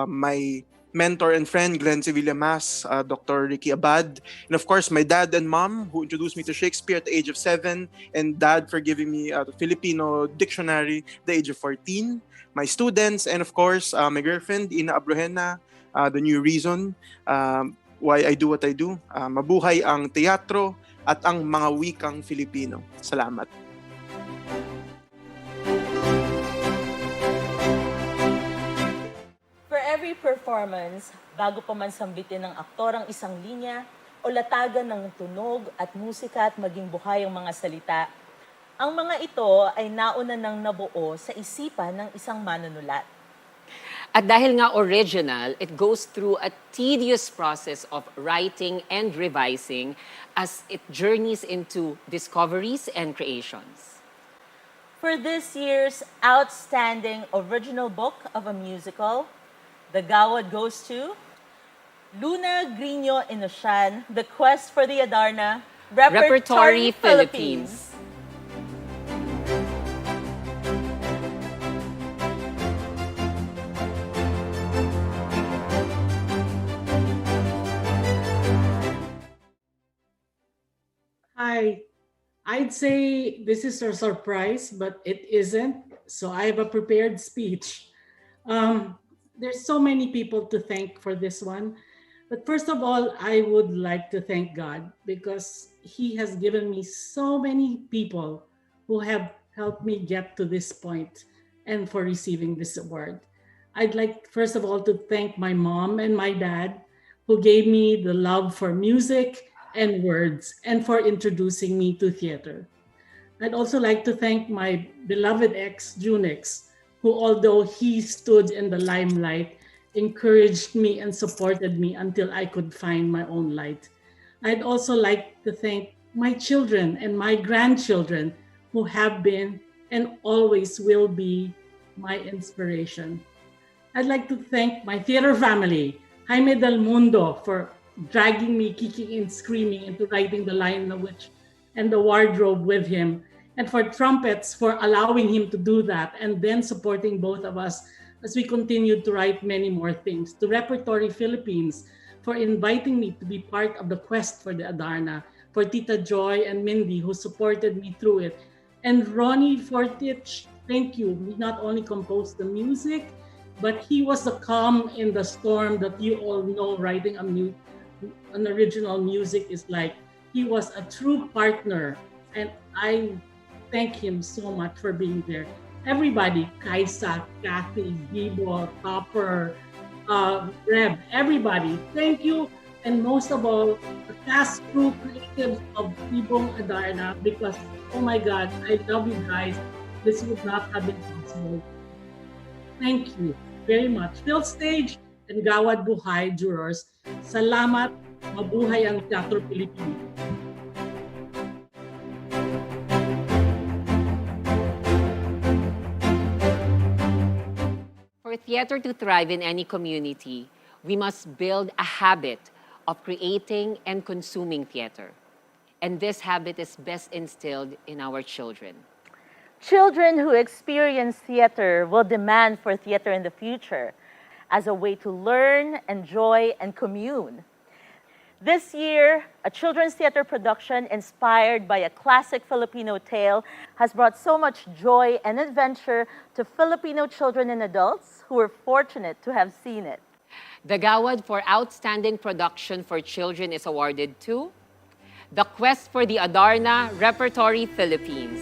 my mentor and friend, Glenn Sevilla Mas, Dr. Ricky Abad, and of course, my dad and mom who introduced me to Shakespeare at the age of 7, and dad for giving me the Filipino dictionary at the age of 14, my students, and of course, my girlfriend, Ina Abrohena, the new reason why I do what I do. Mabuhay ang teatro at ang mga wikang Filipino. Salamat. For every performance, bago pa man sambitin ng aktor ang isang linya o latagan ng tunog at musika at maging buhay ang mga salita, ang mga ito ay nauna nang nabuo sa isipan ng isang manunulat. At dahil nga original, it goes through a tedious process of writing and revising as it journeys into discoveries and creations. For this year's outstanding original book of a musical, the Gawad goes to Luna Grino Inoshan, The Quest for the Adarna, Repertory Philippines. Hi, I'd say this is a surprise, but it isn't. So I have a prepared speech. There's so many people to thank for this one. But first of all, I would like to thank God because He has given me so many people who have helped me get to this point and for receiving this award. I'd like, first of all, to thank my mom and my dad who gave me the love for music and words, and for introducing me to theater. I'd also like to thank my beloved ex, Junix, who, although he stood in the limelight, encouraged me and supported me until I could find my own light. I'd also like to thank my children and my grandchildren who have been and always will be my inspiration. I'd like to thank my theater family, Jaime Del Mundo, for dragging me kicking and screaming into writing The Lion and the Witch and the Wardrobe with him, and for Trumpets for allowing him to do that and then supporting both of us as we continued to write many more things. To Repertory Philippines for inviting me to be part of the quest for the Adarna, for Tita Joy and Mindy who supported me through it, and Ronnie Fortich, thank you. He not only composed the music, but he was the calm in the storm that you all know writing an original music is like. He was a true partner, and I thank him so much for being there. Everybody, Kaisa, Kathy, Gibo, Topper, Reb, everybody, thank you. And most of all, the cast crew creatives of Tibong Adarna, because, oh my God, I love you guys. This would not have been possible. Thank you very much. Phil Stage and Gawad Buhay jurors, salamat, mabuhay ang Teatro Pilipino. For theater to thrive in any community, we must build a habit of creating and consuming theater. And this habit is best instilled in our children. Children who experience theater will demand for theater in the future as a way to learn, enjoy, and commune. This year, a children's theater production inspired by a classic Filipino tale has brought so much joy and adventure to Filipino children and adults who were fortunate to have seen it. The Gawad for Outstanding Production for Children is awarded to The Quest for the Adarna, Repertory Philippines.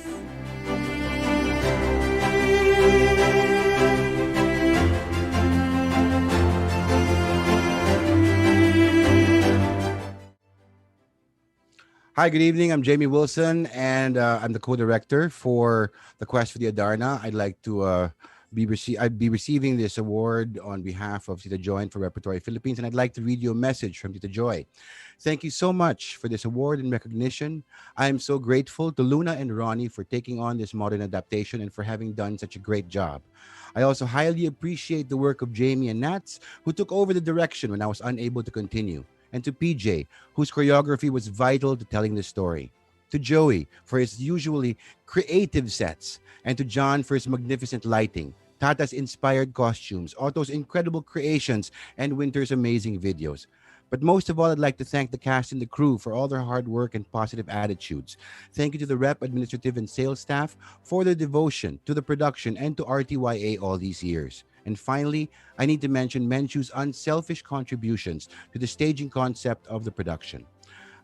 Hi, good evening. I'm Jamie Wilson, and I'm the co-director for The Quest for the Adarna. I'd like to I'd be receiving this award on behalf of Tita Joy for Repertory Philippines, and I'd like to read you a message from Tita Joy. Thank you so much for this award and recognition. I am so grateful to Luna and Ronnie for taking on this modern adaptation and for having done such a great job. I also highly appreciate the work of Jamie and Nats, who took over the direction when I was unable to continue. And to PJ, whose choreography was vital to telling the story. To Joey for his usually creative sets, and to John for his magnificent lighting, Tata's inspired costumes, Otto's incredible creations, and Winter's amazing videos. But most of all, I'd like to thank the cast and the crew for all their hard work and positive attitudes. Thank you to the rep, administrative, and sales staff for their devotion to the production and to RTYA all these years. And finally, I need to mention Menchu's unselfish contributions to the staging concept of the production.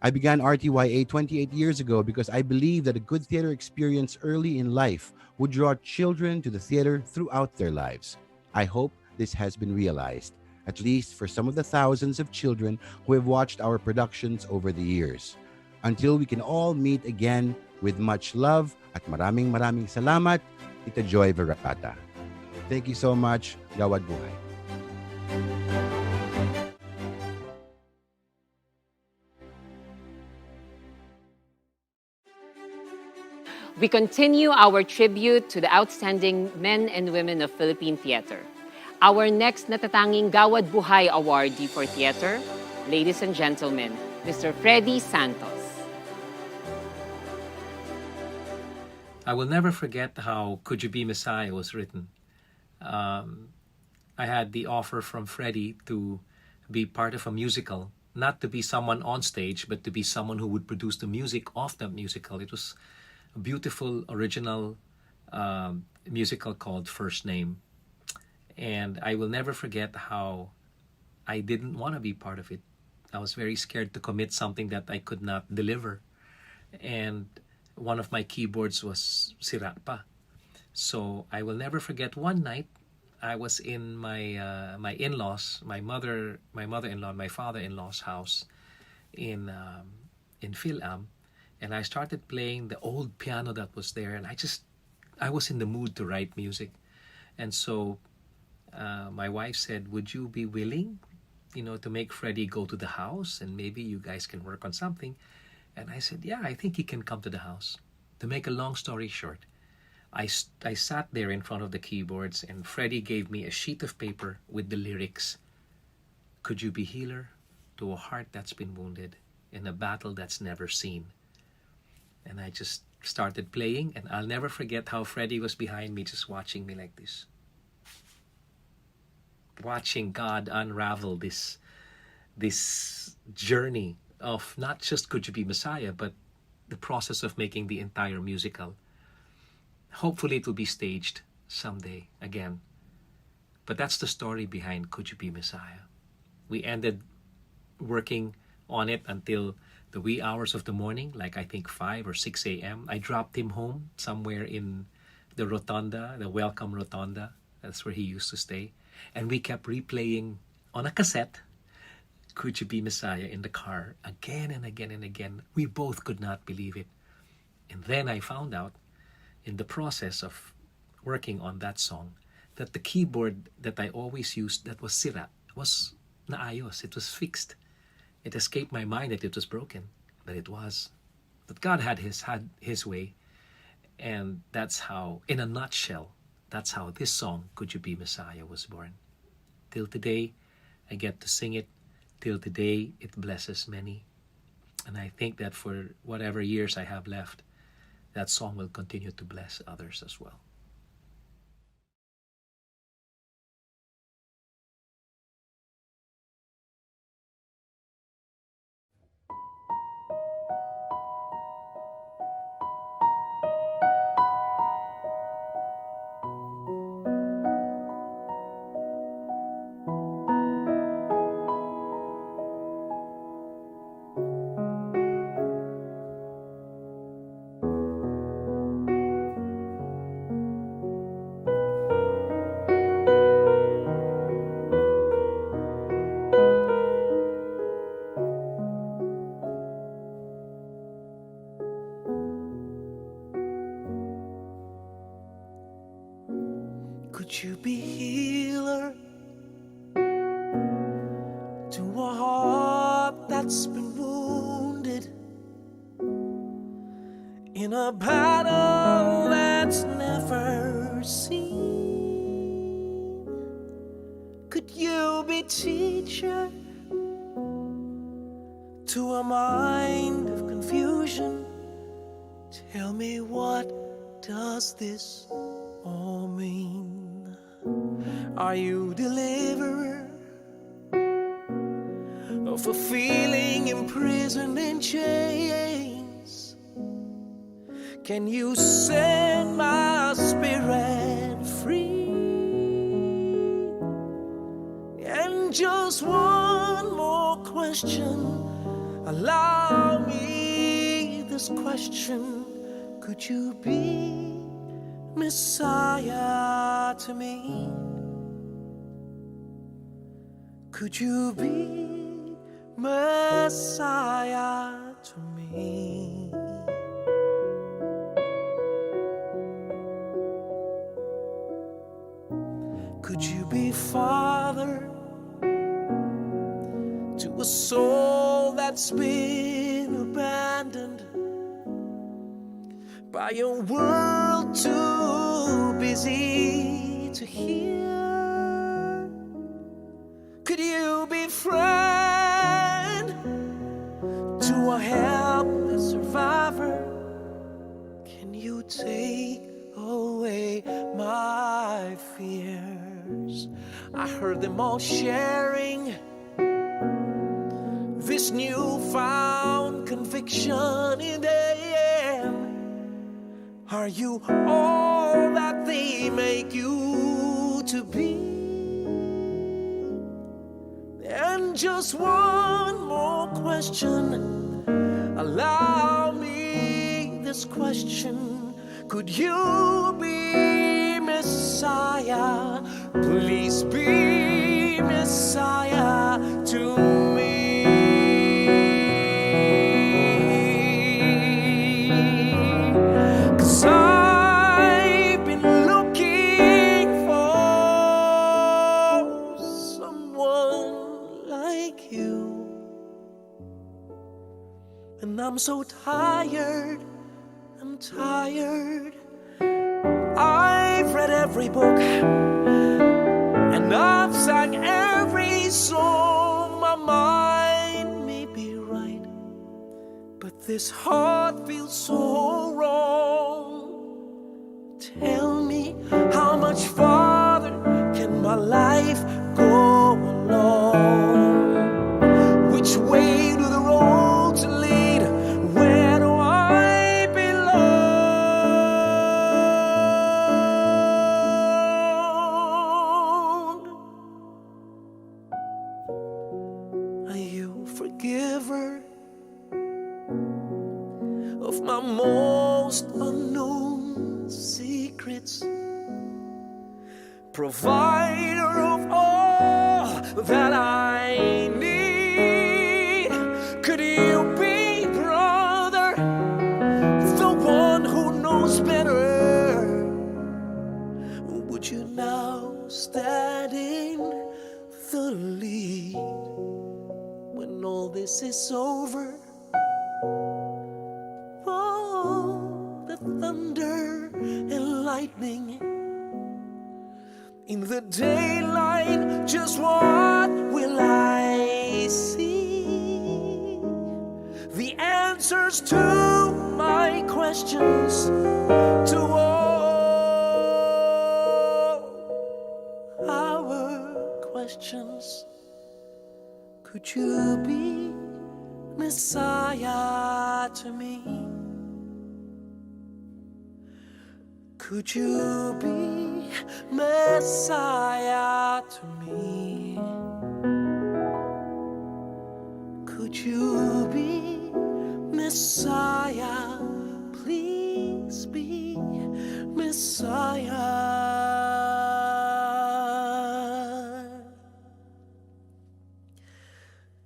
I began RTYA 28 years ago because I believe that a good theater experience early in life would draw children to the theater throughout their lives. I hope this has been realized, at least for some of the thousands of children who have watched our productions over the years. Until we can all meet again, with much love at maraming salamat, Tita Joy Verata. Thank you so much. Gawad Buhay. We continue our tribute to the outstanding men and women of Philippine theater. Our next natatanging Gawad Buhay awardee for theater, ladies and gentlemen, Mr. Freddy Santos. I will never forget how Could You Be Messiah was written. I had the offer from Freddie to be part of a musical, not to be someone on stage, but to be someone who would produce the music of the musical. It was a beautiful, original musical called First Name. And I will never forget how I didn't want to be part of it. I was very scared to commit something that I could not deliver. And one of my keyboards was sira pa. So I will never forget one night I was in my my in-laws, my mother-in-law, my father-in-law's house in Phil-Am, and I started playing the old piano that was there, and I was in the mood to write music, and so my wife said, "Would you be willing, to make Freddie go to the house and maybe you guys can work on something?" And I said, "Yeah, I think he can come to the house." To make a long story short, I sat there in front of the keyboards and Freddie gave me a sheet of paper with the lyrics. Could you be healer to a heart that's been wounded in a battle that's never seen? And I just started playing, and I'll never forget how Freddie was behind me just watching me like this. Watching God unravel this journey of not just Could You Be Messiah, but the process of making the entire musical. Hopefully it will be staged someday again. But that's the story behind Could You Be Messiah. We ended working on it until the wee hours of the morning, like I think 5 or 6 a.m. I dropped him home somewhere in the rotunda, the welcome rotunda. That's where he used to stay. And we kept replaying on a cassette, Could You Be Messiah, in the car again and again and again. We both could not believe it. And then I found out in the process of working on that song that the keyboard that I always used that was sira was naayos. It was fixed. It escaped my mind that it was broken, but it was. But God had his way. And that's how, in a nutshell, that's how this song, Could You Be Messiah, was born. Till today, I get to sing it. Till today, it blesses many. And I think that for whatever years I have left, that song will continue to bless others as well. Could you be healer to a heart that's been wounded in a battle that's never seen? Could you be teacher to a mind of confusion? Tell me, what does this all mean? Are you deliverer of a feeling imprisoned in chains? Can you set my spirit free? And just one more question, allow me this question. Could you be Messiah to me? Could you be Messiah to me? Could you be Father to a soul that's been abandoned by a world too busy to hear? Could you be friend to a helpless survivor? Can you take away my fears? I heard them all sharing this newfound conviction in them. Are you all that they make you to be? And just one more question, allow me this question. Could you be Messiah? Please be Messiah to me. 'Cause I've been looking for someone like you, and I'm so tired and I'm tired. I've read every book and I've sang every song. My mind may be right, but this heart feels so wrong. Tell me, how much farther can my life go along? Which way do the roads lead? Where do I belong? Are you a forgiver of my most unknown secrets? Provider of all that I need. Could you be, brother, the one who knows better? Would you now stand in the lead when all this is over? Oh, the thunder and lightning in the daylight, just what will I see? The answers to my questions, to all our questions. Could you be Messiah to me? Could you be Messiah to me? Could you be Messiah? Please be Messiah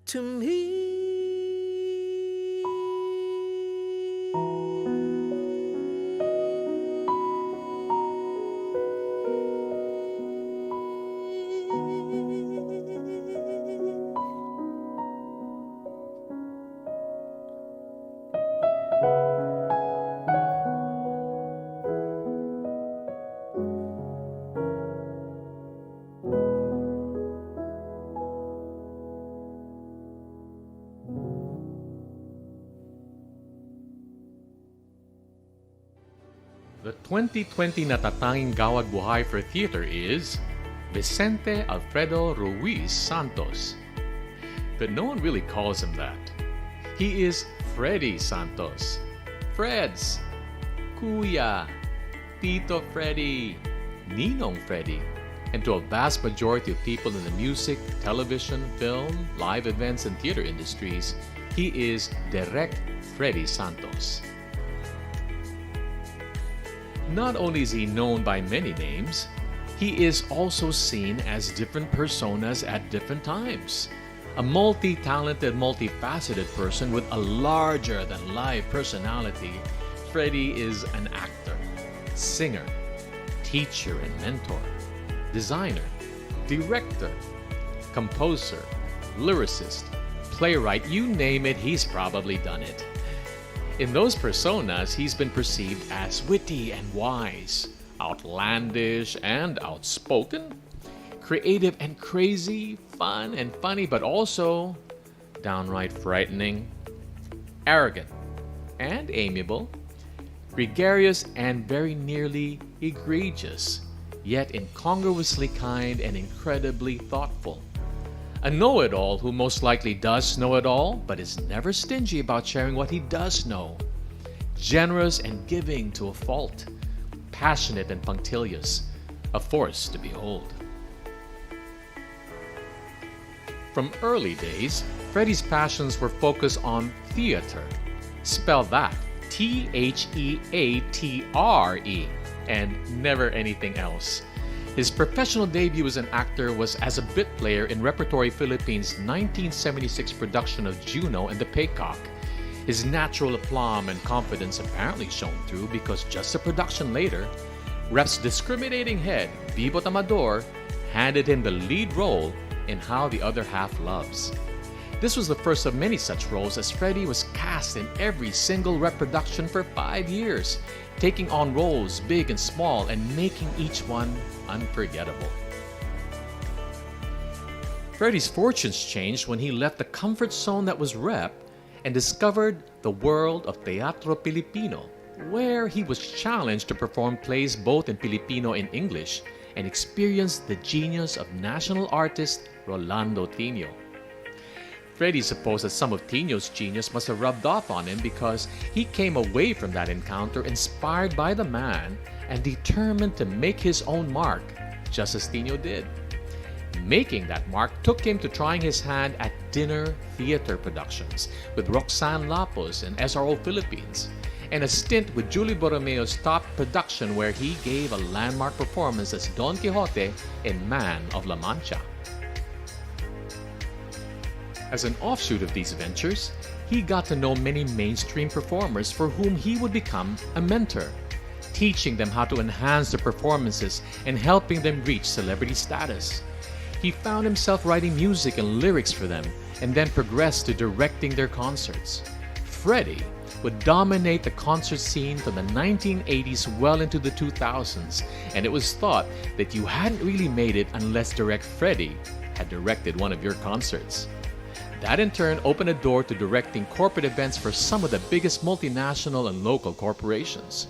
to me. The 2020 natatanging Gawad Buhay for theater is Vicente Alfredo Ruiz Santos. But no one really calls him that. He is Freddy Santos. Freds, Kuya, Tito Freddy, Ninong Freddy, and to a vast majority of people in the music, television, film, live events, and theater industries, he is Direct Freddy Santos. Not only is he known by many names, he is also seen as different personas at different times. A multi-talented, multifaceted person with a larger-than-life personality, Freddy is an actor, singer, teacher and mentor, designer, director, composer, lyricist, playwright, you name it, he's probably done it. In those personas, he's been perceived as witty and wise, outlandish and outspoken, creative and crazy, fun and funny, but also downright frightening, arrogant and amiable, gregarious and very nearly egregious, yet incongruously kind and incredibly thoughtful. A know-it-all who most likely does know it all, but is never stingy about sharing what he does know. Generous and giving to a fault. Passionate and punctilious. A force to behold. From early days, Freddy's passions were focused on theater. Spell that, Theatre, and never anything else. His professional debut as an actor was as a bit player in Repertory Philippines' 1976 production of Juno and the Peacock. His natural aplomb and confidence apparently shone through because just a production later, Rep's discriminating head, Bibot Amador, handed him the lead role in How the Other Half Loves. This was the first of many such roles, as Freddie was cast in every single reproduction for 5 years, taking on roles big and small and making each one unforgettable. Freddie's fortunes changed when he left the comfort zone that was rep and discovered the world of Teatro Pilipino, where he was challenged to perform plays both in Filipino and English and experienced the genius of national artist Rolando Tino. Freddie supposed that some of Tino's genius must have rubbed off on him because he came away from that encounter inspired by the man and determined to make his own mark, just as Tino did. Making that mark took him to trying his hand at dinner theater productions with Roxanne Lapos and SRO Philippines, and a stint with Julie Borromeo's top production where he gave a landmark performance as Don Quixote in Man of La Mancha. As an offshoot of these ventures, he got to know many mainstream performers for whom he would become a mentor, teaching them how to enhance their performances and helping them reach celebrity status. He found himself writing music and lyrics for them and then progressed to directing their concerts. Freddie would dominate the concert scene from the 1980s well into the 2000s, and it was thought that you hadn't really made it unless Direct Freddie had directed one of your concerts. That in turn opened a door to directing corporate events for some of the biggest multinational and local corporations.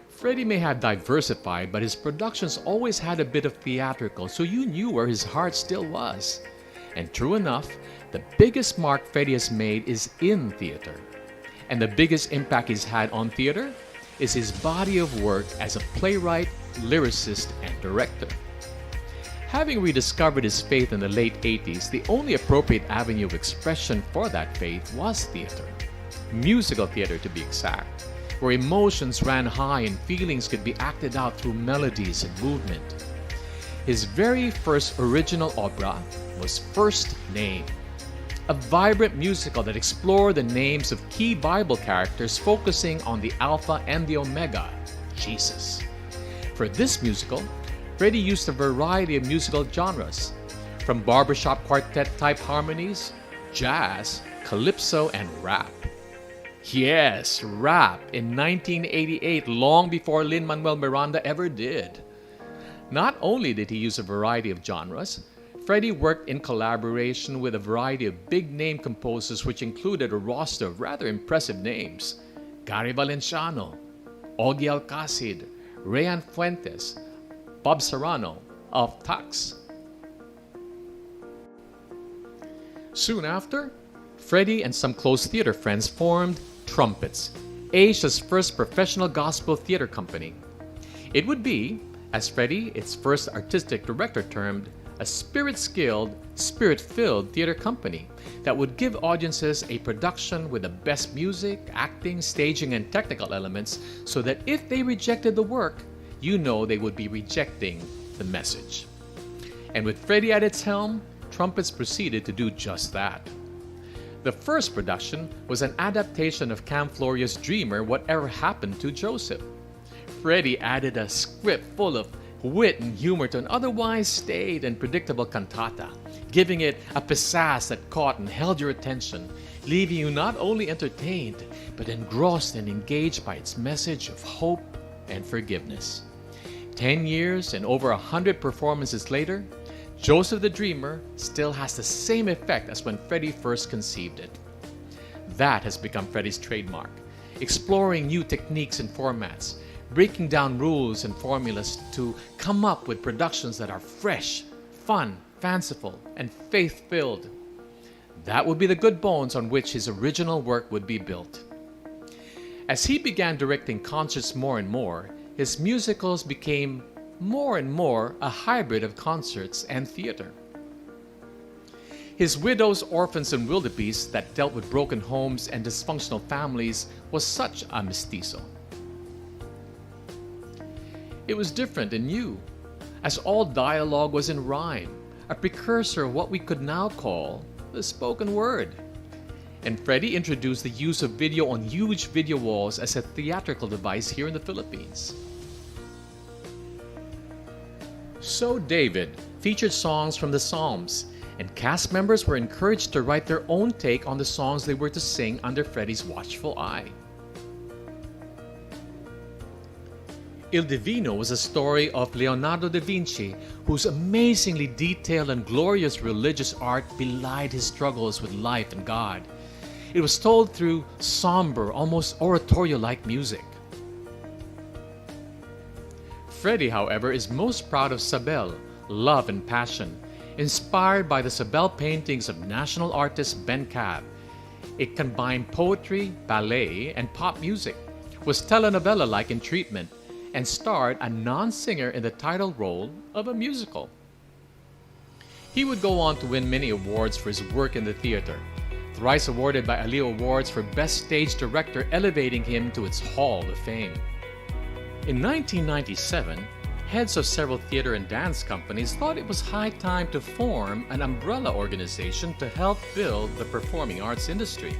Freddie may have diversified, but his productions always had a bit of theatrical, so you knew where his heart still was. And true enough, the biggest mark Freddie has made is in theater. And the biggest impact he's had on theater is his body of work as a playwright, lyricist, and director. Having rediscovered his faith in the late 80s, the only appropriate avenue of expression for that faith was theater. Musical theater, to be exact, where emotions ran high and feelings could be acted out through melodies and movement. His very first original opera was First Name, a vibrant musical that explored the names of key Bible characters focusing on the Alpha and the Omega, Jesus. For this musical, Freddie used a variety of musical genres, from barbershop quartet-type harmonies, jazz, calypso, and rap. Yes, rap in 1988, long before Lin-Manuel Miranda ever did. Not only did he use a variety of genres, Freddie worked in collaboration with a variety of big-name composers which included a roster of rather impressive names: Gary Valenciano, Ogie Alcacid, Rayan Fuentes, Bob Serrano of Tux. Soon after, Freddie and some close theater friends formed Trumpets, Asia's first professional gospel theater company. It would be, as Freddie, its first artistic director, termed, a spirit-skilled, spirit-filled theater company that would give audiences a production with the best music, acting, staging, and technical elements so that if they rejected the work, you know they would be rejecting the message. And with Freddie at its helm, Trumpets proceeded to do just that. The first production was an adaptation of Cam Floria's Dreamer, Whatever Happened to Joseph. Freddie added a script full of wit and humor to an otherwise staid and predictable cantata, giving it a pizzazz that caught and held your attention, leaving you not only entertained, but engrossed and engaged by its message of hope and forgiveness. 10 years and over 100 performances later, Joseph the Dreamer still has the same effect as when Freddie first conceived it. That has become Freddie's trademark, exploring new techniques and formats, breaking down rules and formulas to come up with productions that are fresh, fun, fanciful, and faith-filled. That would be the good bones on which his original work would be built. As he began directing concerts more and more, his musicals became more and more a hybrid of concerts and theater. His Widows, Orphans, and Wildebeests that dealt with broken homes and dysfunctional families was such a mestizo. It was different and new, as all dialogue was in rhyme, a precursor of what we could now call the spoken word. And Freddie introduced the use of video on huge video walls as a theatrical device here in the Philippines. So David featured songs from the Psalms and cast members were encouraged to write their own take on the songs they were to sing under Freddie's watchful eye. Il Divino was a story of Leonardo da Vinci, whose amazingly detailed and glorious religious art belied his struggles with life and God. It was told through somber, almost oratorio-like music. Freddie, however, is most proud of Sabel, Love and Passion, inspired by the Sabel paintings of national artist Ben Cab. It combined poetry, ballet, and pop music, was telenovela-like in treatment, and starred a non-singer in the title role of a musical. He would go on to win many awards for his work in the theater, thrice awarded by Ali Awards for Best Stage Director, elevating him to its Hall of Fame. In 1997, heads of several theater and dance companies thought it was high time to form an umbrella organization to help build the performing arts industry.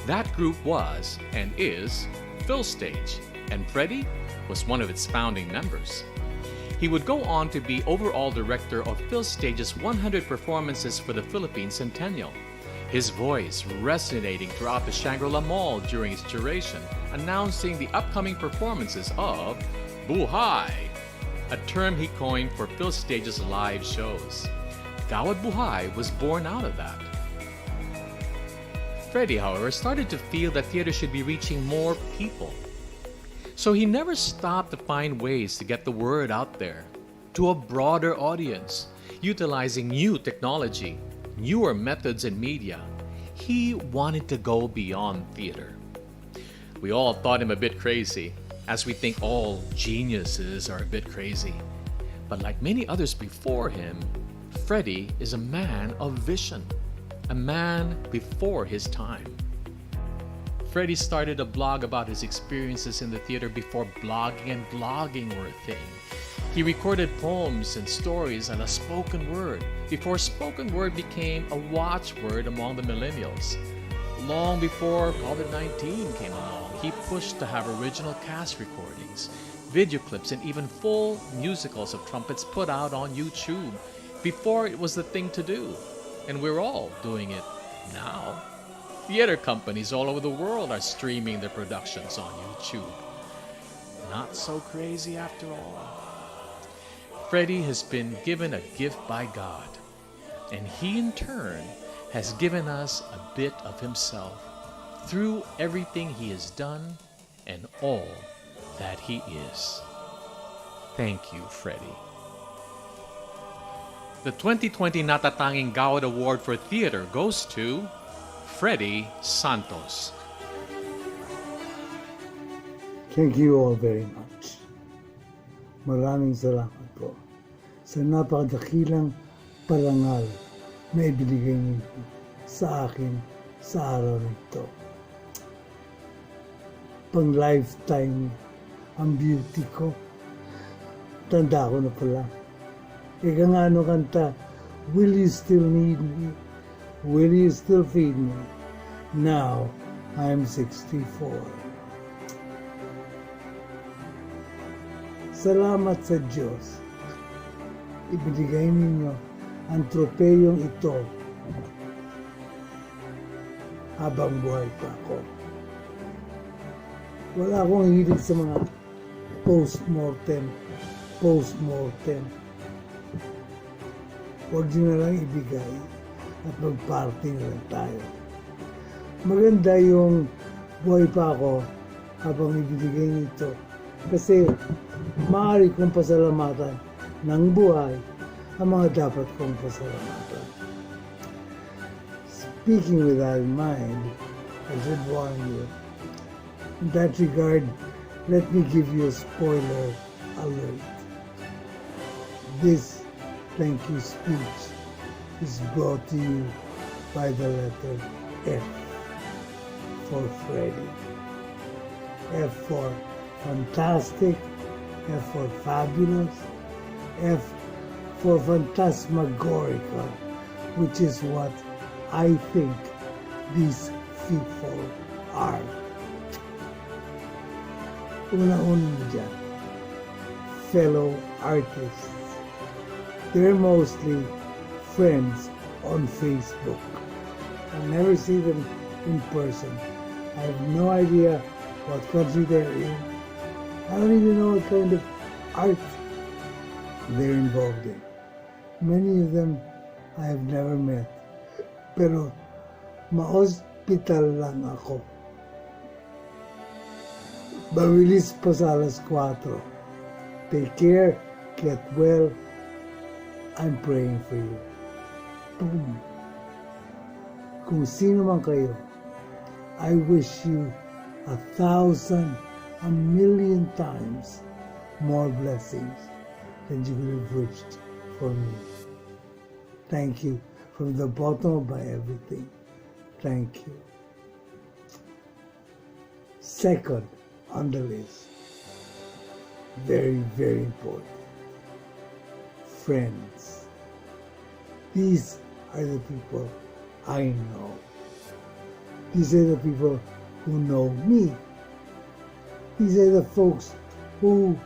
That group was, and is, PhilStage, and Freddie was one of its founding members. He would go on to be overall director of PhilStage's 100 performances for the Philippine Centennial, his voice resonating throughout the Shangri-La Mall during its duration, announcing the upcoming performances of Buhay, a term he coined for PhilStage's live shows. Gawad Buhay was born out of that. Freddie, however, started to feel that theater should be reaching more people. So he never stopped to find ways to get the word out there to a broader audience, utilizing new technology, newer methods and media. He wanted to go beyond theater. We all thought him a bit crazy, as we think all geniuses are a bit crazy. But like many others before him, Freddie is a man of vision, a man before his time. Freddie started a blog about his experiences in the theater before blogging and vlogging were a thing. He recorded poems and stories and a spoken word before spoken word became a watchword among the millennials. Long before COVID-19 came along, he pushed to have original cast recordings, video clips, and even full musicals of trumpets put out on YouTube before it was the thing to do. And we're all doing it now. Theater companies all over the world are streaming their productions on YouTube. Not so crazy after all. Freddie has been given a gift by God, and he in turn has given us a bit of himself through everything he has done and all that he is. Thank you, Freddie. The 2020 Natatanging Gawad Award for Theater goes to Freddie Santos. Thank you all very much. Maraming salamat po sa napakadakilang parangal na ibinigay niyo sa akin sa araw nito. Pang lifetime ang beauty ko. Tanda ko na pala. Ika nga ano kanta, will you still need me? Will you still feed me? Now, I'm 64. Salamat sa Diyos. Ibinigay ninyo ang tropeyong ito habang buhay pa ako. Wala akong hilig sa mga post-mortem. Huwag nyo na lang ibigay at mag-party na lang tayo. Maganda yung buhay pa ako habang ibinigay nito kasi maaari kong pasalamatan ng buhay ang mga dapat kong pasalamatan. Speaking with that in mind, I should warn you. In that regard, let me give you a spoiler alert. This thank you speech is brought to you by the letter F for Freddie. F for fantastic, F for fabulous, F for phantasmagorical, which is what I think these people are. Una-una dyan, fellow artists. They're mostly friends on Facebook. I never see them in person. I have no idea what country they're in. I don't even know what kind of art they're involved in. Many of them I have never met. Pero ma-hospital lang ako. Bawilis pa sa alas 4. Take care, get well. I'm praying for you. Boom. Kung sino man kayo, I wish you 1,000, 1,000,000 times more blessings than you could have wished for me. Thank you from the bottom of my everything. Thank you. Second on the list, very, very important, friends. These are the people I know. These are the people who know me. These are the folks who,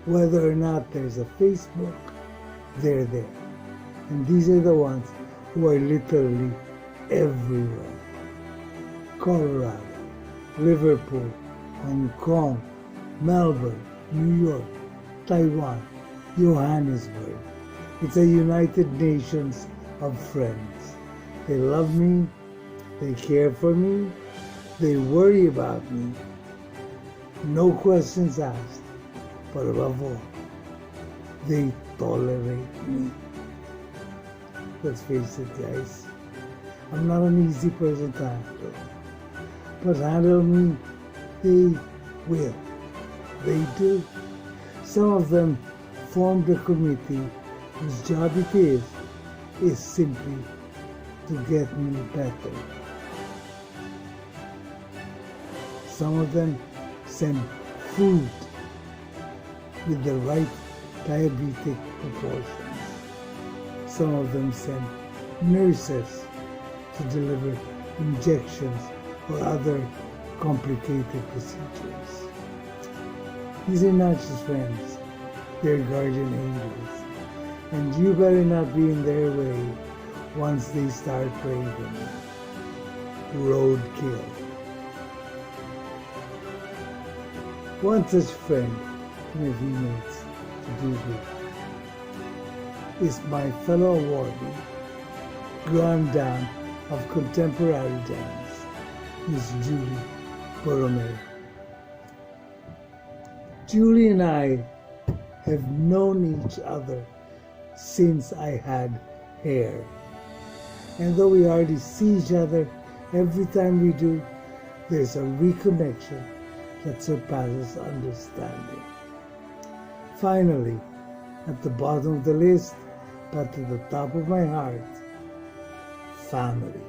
whether or not there's a Facebook, they're there. And these are the ones who are literally everywhere. Colorado, Liverpool, Hong Kong, Melbourne, New York, Taiwan, Johannesburg. It's a United Nations of friends. They love me, they care for me, they worry about me. No questions asked, but above all, they tolerate me. Let's face it, guys, I'm not an easy person to handle. But handle me, they will. They do. Some of them formed a committee whose job it is simply to get me better. Some of them send food with the right diabetic proportions. Some of them send nurses to deliver injections or other complicated procedures. These are not just friends, they're guardian angels. And you better not be in their way once they start raving. Roadkill. One such friend, in a few minutes to do with, is my fellow awardee, Grand Dame of Contemporary Dance, Miss Julie Borromeo. Julie and I have known each other since I had hair. And though we hardly see each other, every time we do, there's a reconnection that surpasses understanding. Finally, at the bottom of the list, but to the top of my heart, family.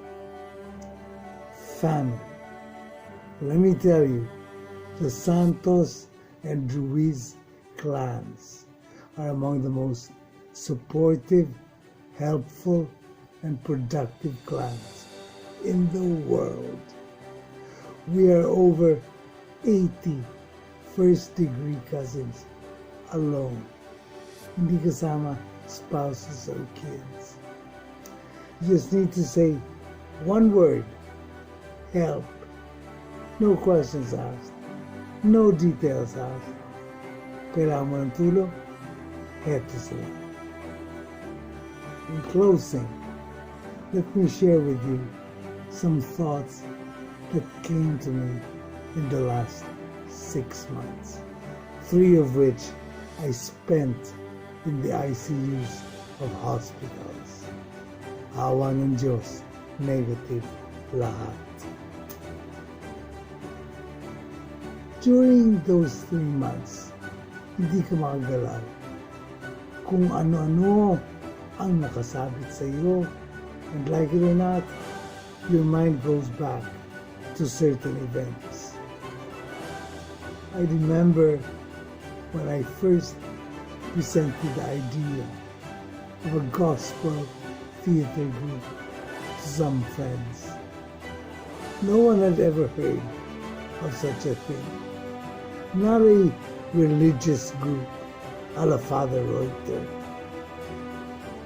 Family. Let me tell you, the Santos and Ruiz clans are among the most supportive, helpful, and productive clans in the world. We are over 80 first-degree cousins alone, hindi kasama spouses or kids. You just need to say one word, help. No questions asked, no details asked. Kailangan mo ng tulong, heto sila. In closing, let me share with you some thoughts that came to me in the last 6 months, 3 of which I spent in the ICUs of hospitals. Awa ng Diyos, negative lahat. During those 3 months, hindi ka makagalaw. Kung ano-ano ang nakasabit sa iyo, and like it or not, your mind goes back to certain events. I remember when I first presented the idea of a gospel theater group to some friends. No one had ever heard of such a thing. Not a religious group a la Father Reuter,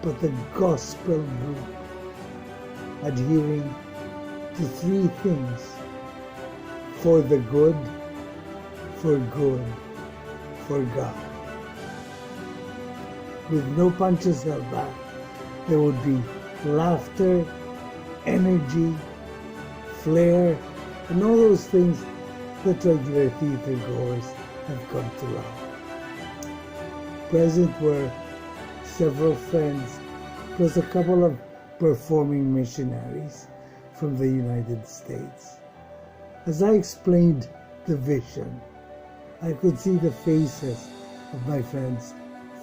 but a gospel group adhering to three things: for the good, for good, for God. With no punches held back, there would be laughter, energy, flair, and all those things that regular theater goers have come to love. Present were several friends, plus a couple of performing missionaries from the United States. As I explained the vision, I could see the faces of my friends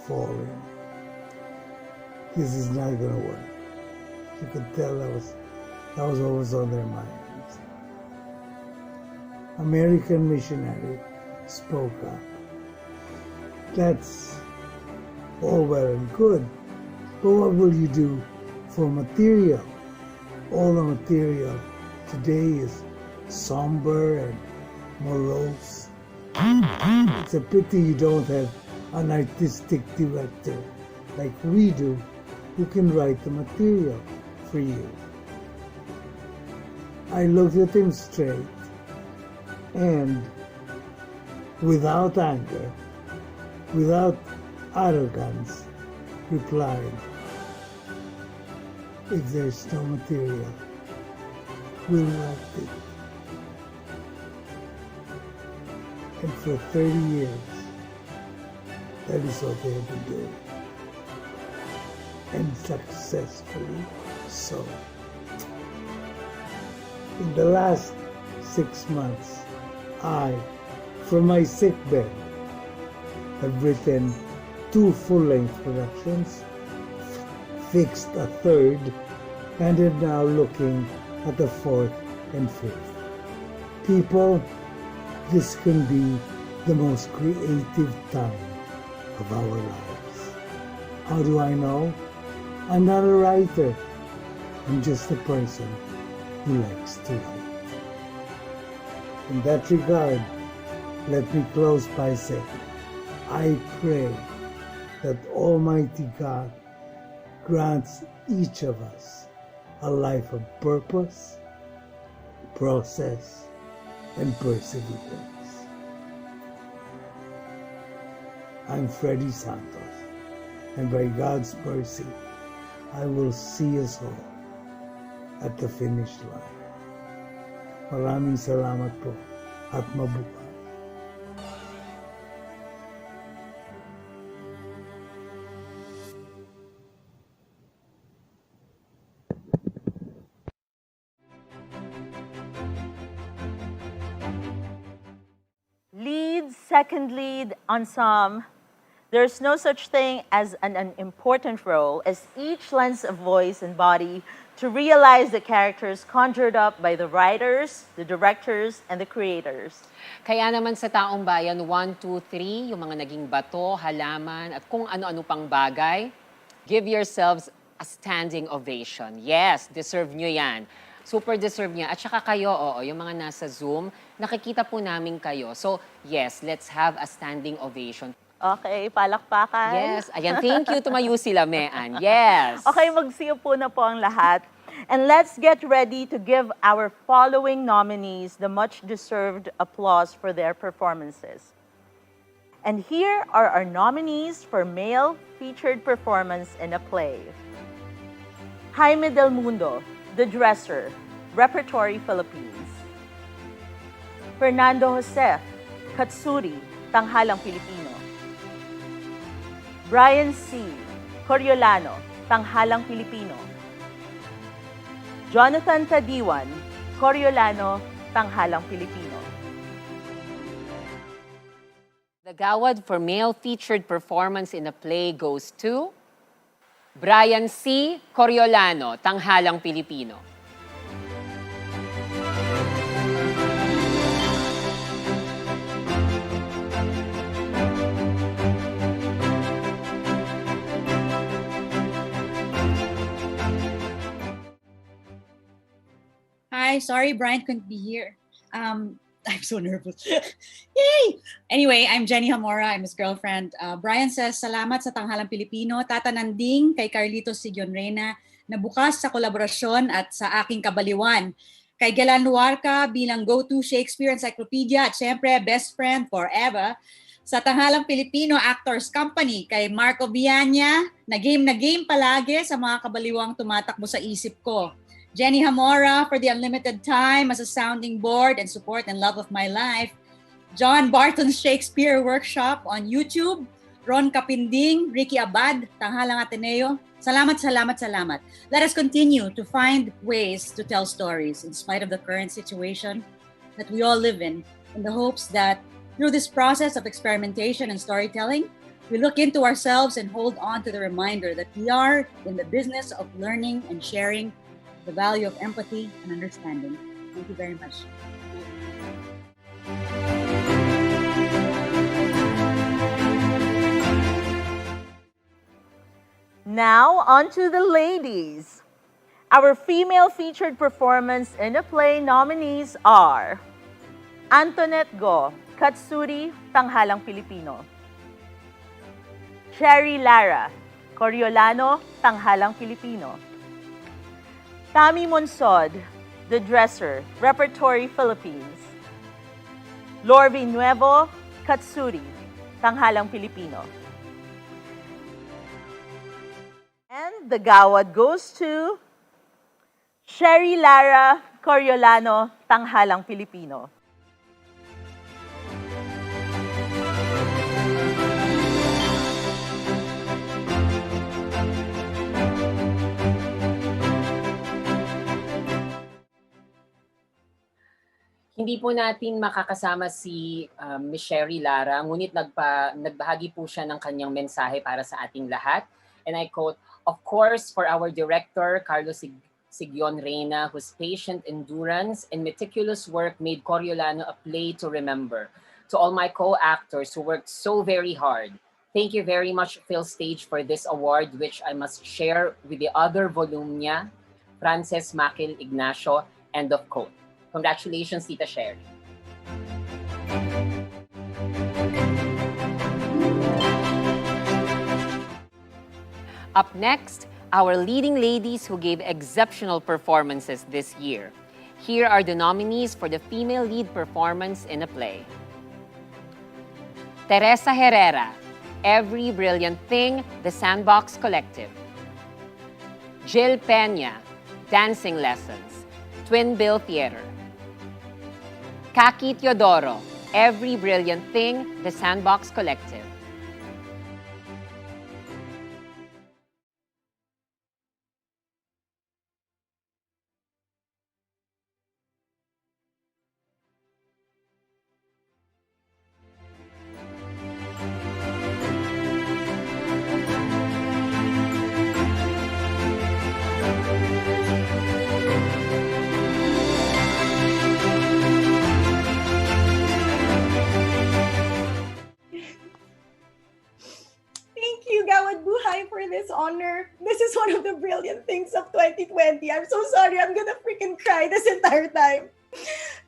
falling. This is not gonna work. You could tell that was what was on their minds. American missionary spoke up. That's all well and good, but what will you do for material? All the material today is somber and morose. It's a pity you don't have an artistic director like we do who can write the material for you. I looked at him straight and, without anger, without arrogance, replied, if there's no material, we'll write it. And for 30 years, that is what they have been doing. And successfully so. In the last 6 months, I, from my sickbed, have written 2 full-length productions, fixed a 3rd, and am now looking at the 4th and 5th. People, this can be the most creative time of our lives. How do I know? I'm not a writer. I'm just a person who likes to write. In that regard, let me close by saying, I pray that Almighty God grants each of us a life of purpose, process, and perseverance. I'm Freddy Santos, and by God's mercy, I will see us all at the finish line. Maraming salamat po at mabuhay. Lead, second lead, ensemble. There's no such thing as an important role, as each lends a voice and body to realize the characters conjured up by the writers, the directors, and the creators. Kaya naman sa Taong Bayan 1, 2, 3, yung mga naging bato, halaman, at kung ano-ano pang bagay, give yourselves a standing ovation. Yes, deserve nyo yan. Super deserve niya. At saka kayo, oo, yung mga nasa Zoom, nakikita po namin kayo. So, yes, let's have a standing ovation. Okay, palakpakan. Yes, ayan, thank you, tumayo sila, Mean. Yes. Okay, magsiyo po na po ang lahat. And let's get ready to give our following nominees the much-deserved applause for their performances. And here are our nominees for male featured performance in a play. Jaime Del Mundo, The Dresser, Repertory Philippines. Fernando Josef, Katsuri, Tanghalang Pilipino. Brian C. Coriolano, Tanghalang Pilipino. Jonathan Tadiwan, Coriolano, Tanghalang Pilipino. The Gawad for male featured performance in a play goes to Brian C. Coriolano, Tanghalang Pilipino. Hi, sorry Brian couldn't be here. I'm so nervous. Yay! Anyway, I'm Jenny Hamora. I'm his girlfriend. Brian says, salamat sa Tanghalang Pilipino. Tatananding kay Carlito Sigionrena na bukas sa kolaborasyon at sa aking kabaliwan. Kay Galan Luarca bilang go-to Shakespeare Encyclopedia at syempre best friend forever sa Tanghalang Pilipino Actors Company. Kay Marco Viana na game palagi sa mga kabaliwang tumatakbo sa isip ko. Jenny Hamora for the unlimited time as a sounding board and support and love of my life. John Barton's Shakespeare Workshop on YouTube. Ron Kapinding, Ricky Abad, Tanghalang Ateneo. Salamat. Let us continue to find ways to tell stories in spite of the current situation that we all live in the hopes that through this process of experimentation and storytelling, we look into ourselves and hold on to the reminder that we are in the business of learning and sharing the value of empathy and understanding. Thank you very much. Now, on to the ladies. Our female featured performance in the play nominees are Antoinette Go, Katsuri, Tanghalang Pilipino. Cherry Lara, Coriolano, Tanghalang Pilipino. Tami Monsod, The Dresser, Repertory Philippines. Lorvi Nuevo, Katsuri, Tanghalang Pilipino. And the Gawad goes to Cherry Lara, Coriolano, Tanghalang Pilipino. Hindi po natin makakasama si Ms. Cherry Lara, ngunit nagbahagi po siya ng kanyang mensahe para sa ating lahat. And I quote, "Of course, for our director, Carlos Sigyon Reyna, whose patient endurance and meticulous work made Coriolano a play to remember. To all my co-actors who worked so very hard, thank you very much, Phil Stage, for this award, which I must share with the other volume niya, Frances Makil Ignacio," end of quote. Congratulations, Tita Sherry. Up next, our leading ladies who gave exceptional performances this year. Here are the nominees for the female lead performance in a play. Teresa Herrera, Every Brilliant Thing, The Sandbox Collective. Jill Peña, Dancing Lessons, Twin Bill Theater. Kaki Teodoro, Every Brilliant Thing, The Sandbox Collective. Thank you, Gawad Buhay, for this honor. This is one of the brilliant things of 2020. I'm so sorry. I'm gonna freaking cry this entire time.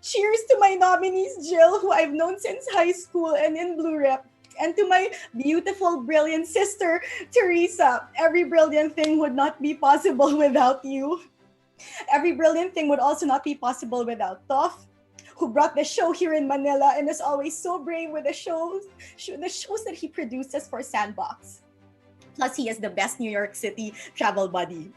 Cheers to my nominees, Jill, who I've known since high school and in Blue Rep, and to my beautiful, brilliant sister, Teresa. Every brilliant thing would not be possible without you. Every brilliant thing would also not be possible without Toff, who brought the show here in Manila and is always so brave with the shows that he produces for Sandbox. Plus, he is the best New York City travel buddy.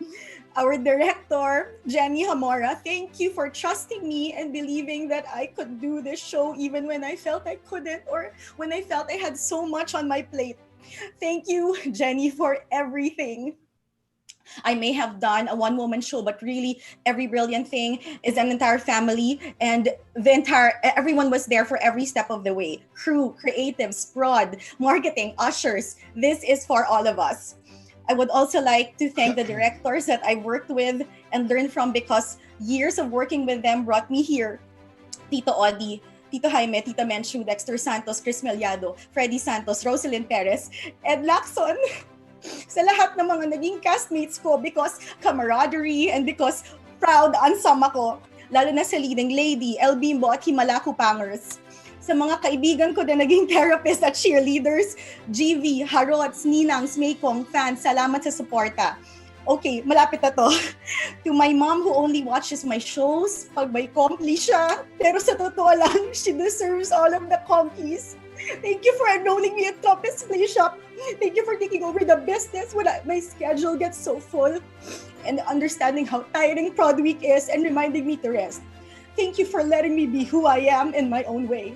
Our director, Jenny Hamora, thank you for trusting me and believing that I could do this show even when I felt I couldn't or when I felt I had so much on my plate. Thank you, Jenny, for everything. I may have done a one-woman show, but really Every Brilliant Thing is an entire family, and everyone was there for every step of the way. Crew, creatives, prod, marketing, ushers. This is for all of us. I would also like to thank the directors that I worked with and learned from, because years of working with them brought me here. Tito Odi, Tito Jaime, Tita Menchu, Dexter Santos, Chris Meliado, Freddy Santos, Rosalyn Perez, Ed Lacson. Sa lahat ng mga naging castmates ko, because camaraderie and because proud ansam ako. Lalo na sa leading lady, El Bimbo at Himalaku Pangers. Sa mga kaibigan ko na naging therapist at cheerleaders, GV, Harots, Ninangs, Maykong, fans, salamat sa suporta. Okay, malapit na to. To my mom who only watches my shows pag may compli siya. Pero sa totoo lang, she deserves all of the complis. Thank you for enrolling me at Topes Play Shop. Thank you for taking over the business when my schedule gets so full. And understanding how tiring Prod Week is and reminding me to rest. Thank you for letting me be who I am in my own way.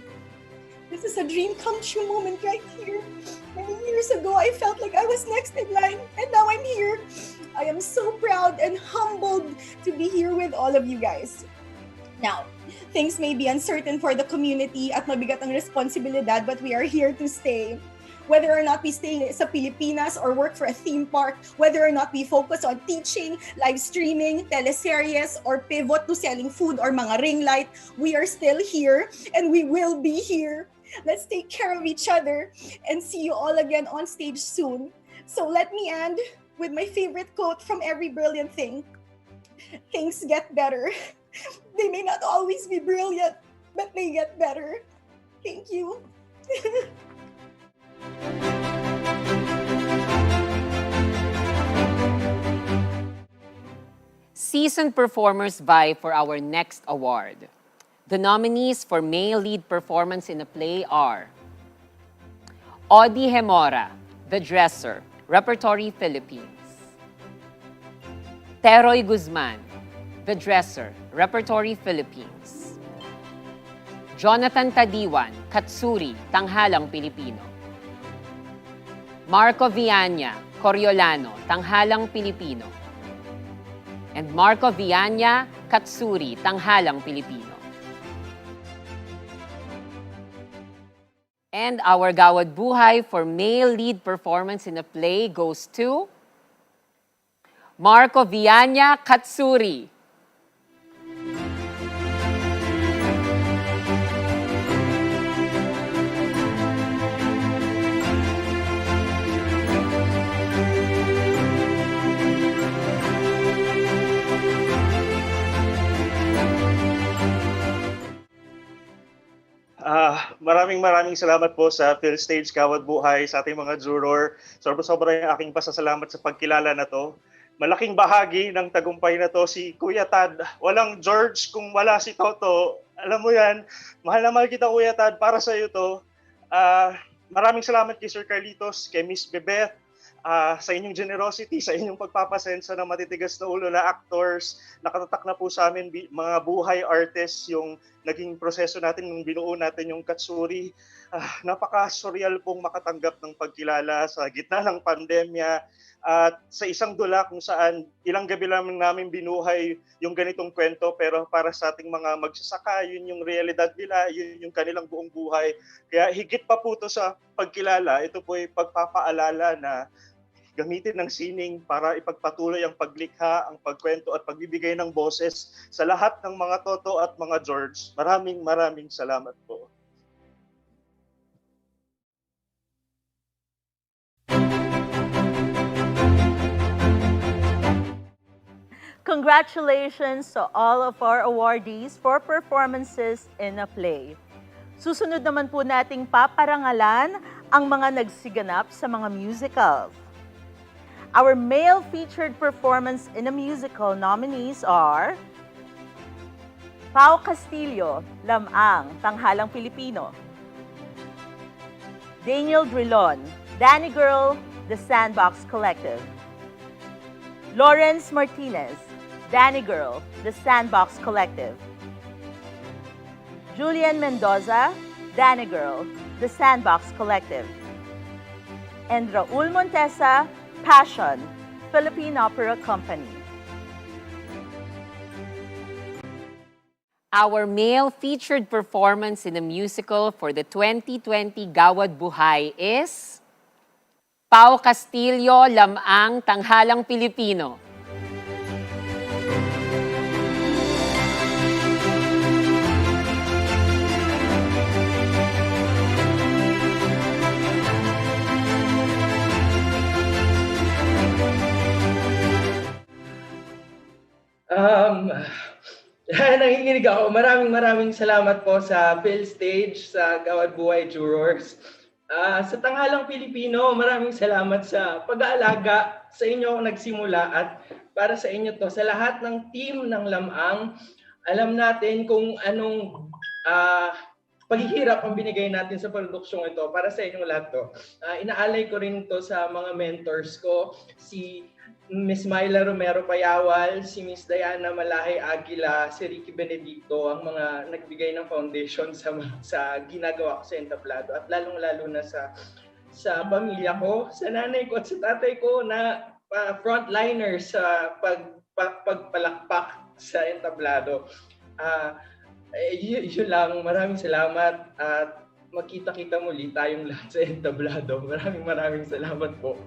This is a dream come true moment right here. Many years ago, I felt like I was next in line, and now I'm here. I am so proud and humbled to be here with all of you guys. Now, things may be uncertain for the community at mabigat ang responsibilidad, but we are here to stay. Whether or not we stay sa Pilipinas or work for a theme park, whether or not we focus on teaching, live streaming, teleseries, or pivot to selling food or mga ring light, we are still here and we will be here. Let's take care of each other and see you all again on stage soon. So let me end with my favorite quote from Every Brilliant Thing. Things get better. They may not always be brilliant, but they get better. Thank you. Seasoned performers vie for our next award. The nominees for male lead performance in a play are Audie Hemora, The Dresser, Repertory Philippines. Teroy Guzman, The Dresser, Repertory Philippines. Jonathan Tadiwan, Katsuri, Tanghalang Pilipino. Marco Viana, Coriolano, Tanghalang Pilipino. And Marco Viana, Katsuri, Tanghalang Pilipino. And our Gawad Buhay for male lead performance in a play goes to Marco Viana, Katsuri. Maraming salamat po sa PhilStage Gawad Buhay, sa ating mga juror. Sobra yung aking pasasalamat sa pagkilala na to. Malaking bahagi ng tagumpay na to si Kuya Tad. Walang George kung wala si Toto. Alam mo yan, mahal na mahal kita Kuya Tad, para sa iyo to. Maraming salamat kay Sir Carlitos, kay Miss Bebeth, sa inyong generosity, sa inyong pagpapasensa ng matitigas na ulo na actors. Nakatatak na po sa amin mga buhay artists yung naging proseso natin nung binuo natin yung Katsuri. Napaka-surreal pong makatanggap ng pagkilala sa gitna ng pandemya at sa isang dula kung saan ilang gabi lang namin binuhay yung ganitong kwento, pero para sa ating mga magsasaka, yun yung realidad nila, yun yung kanilang buong buhay. Kaya higit pa po to sa pagkilala, ito po ay pagpapaalala na gamitin ng sining para ipagpatuloy ang paglikha, ang pagkwento at pagbibigay ng boses sa lahat ng mga Toto at mga George. Maraming salamat po. Congratulations to all of our awardees for performances in a play. Susunod naman po nating paparangalan ang mga nagsiganap sa mga musicals. Our male featured performance in a musical nominees are Pao Castillo, Lamang, Tanghalang Pilipino. Daniel Drilon, Danny Girl, The Sandbox Collective. Lawrence Martinez, Danny Girl, The Sandbox Collective. Julian Mendoza, Danny Girl, The Sandbox Collective. And Raul Montesa, Passion, Philippine Opera Company. Our male featured performance in a musical for the 2020 Gawad Buhay is Pao Castillo, Lamang, Tanghalang Pilipino. Nanginginig ako. Maraming salamat po sa PhilStage, sa Gawad Buhay jurors. Sa Tanghalang Pilipino, maraming salamat sa pag-aalaga. Sa inyo ako nagsimula at para sa inyo to. Sa lahat ng team ng Lamang, alam natin kung anong paghihirap ang binigay natin sa produksyong ito. Para sa inyong lahat to. Inaalay ko rin to sa mga mentors ko, si Miss Myla Romero Payawal, si Miss Diana Malahay Aguila, si Ricky Benedicto, ang mga nagbigay ng foundation sa ginagawa ko sa entablado at lalong-lalo na sa pamilya ko, sa nanay ko at sa tatay ko na frontliners sa pagpalakpak sa entablado. Yun lang, maraming salamat at magkita-kita muli tayong lahat sa entablado. Maraming salamat po.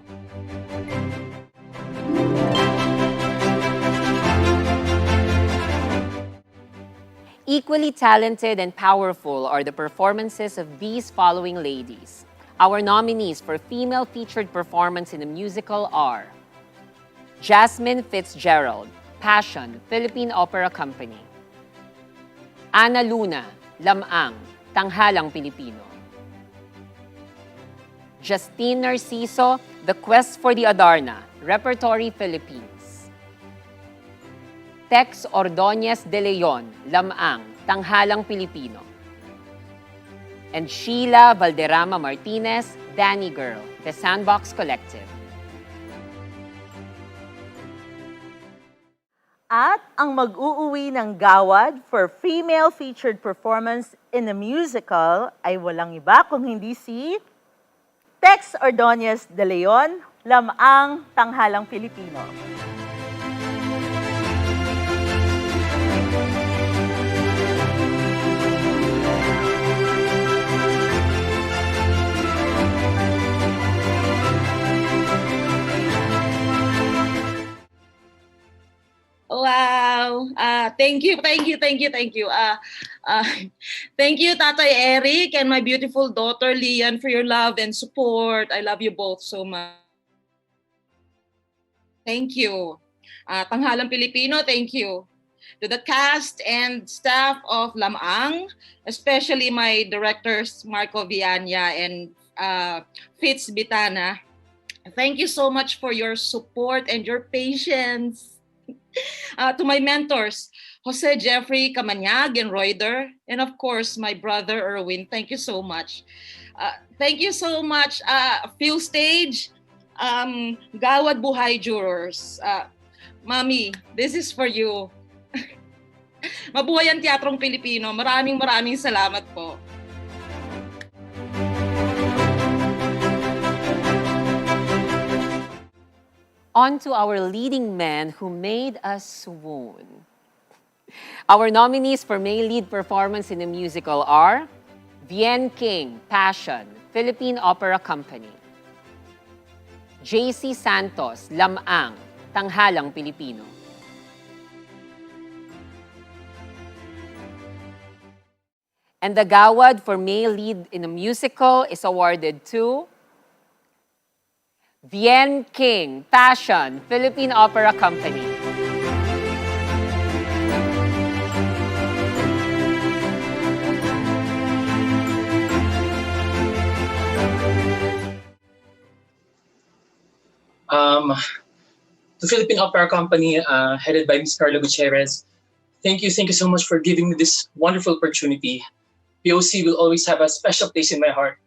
Equally talented and powerful are the performances of these following ladies. Our nominees for female featured performance in the musical are Jasmine Fitzgerald, Passion, Philippine Opera Company. Ana Luna, Lamang, Tanghalang Pilipino. Justine Narciso, The Quest for the Adarna, Repertory Philippines. Tex Ordonez de Leon, Lamang, Tanghalang Pilipino. And Sheila Valderrama Martinez, Danny Girl, The Sandbox Collective. At ang mag-uuwi ng Gawad for female featured performance in a musical ay walang iba kung hindi si Tex Ordonez de Leon, Lamang, Tanghalang Pilipino. Wow. Thank you. Thank you, Tatay Eric and my beautiful daughter, Lian, for your love and support. I love you both so much. Thank you. Tanghalang Pilipino, thank you. To the cast and staff of Lamang, especially my directors, Marco Viana and Fitz Bitana. Thank you so much for your support and your patience. To my mentors, Jose Jeffrey Camanyag and Reuter, and of course, my brother Erwin, thank you so much. Thank you so much, Phil Stage, Gawad Buhay jurors. Mami, this is for you. Mabuhay ang Teatrong Pilipino. Maraming salamat po. On to our leading men who made us swoon. Our nominees for male lead performance in the musical are Bien King, Passion, Philippine Opera Company. JC Santos, Lamang, Tanghalang Pilipino. And the Gawad for male lead in a musical is awarded to Bien King, Passion, Philippine Opera Company. The Philippine Opera Company, headed by Ms. Carla Gutierrez, thank you so much for giving me this wonderful opportunity. POC will always have a special place in my heart.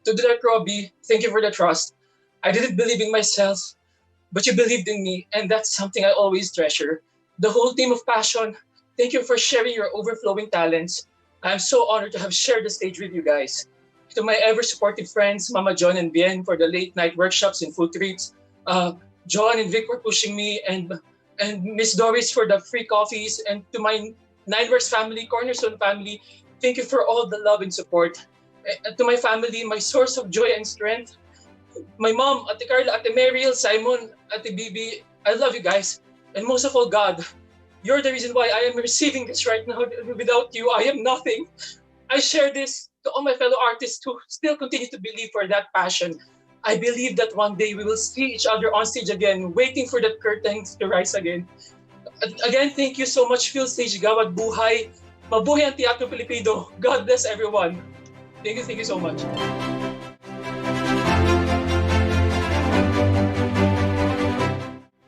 To Director Robbie, thank you for the trust. I didn't believe in myself, but you believed in me, and that's something I always treasure. The whole team of Passion, thank you for sharing your overflowing talents. I'm so honored to have shared the stage with you guys. To my ever-supportive friends, Mama John and Bien, for the late-night workshops and food treats. John and Vic for pushing me, and Miss Doris for the free coffees. And to my Nineworks family, Cornerstone family, thank you for all the love and support. And to my family, my source of joy and strength, my mom, Ate Carla, Ate Mariel, Simon, Ate Bibi, I love you guys. And most of all, God, you're the reason why I am receiving this right now. Without you, I am nothing. I share this to all my fellow artists who still continue to believe for that passion. I believe that one day we will see each other on stage again, waiting for that curtains to rise again. Again, thank you so much, Phil Stage, Gawad Buhay. Mabuhay ang Teatro Pilipino. God bless everyone. Thank you so much.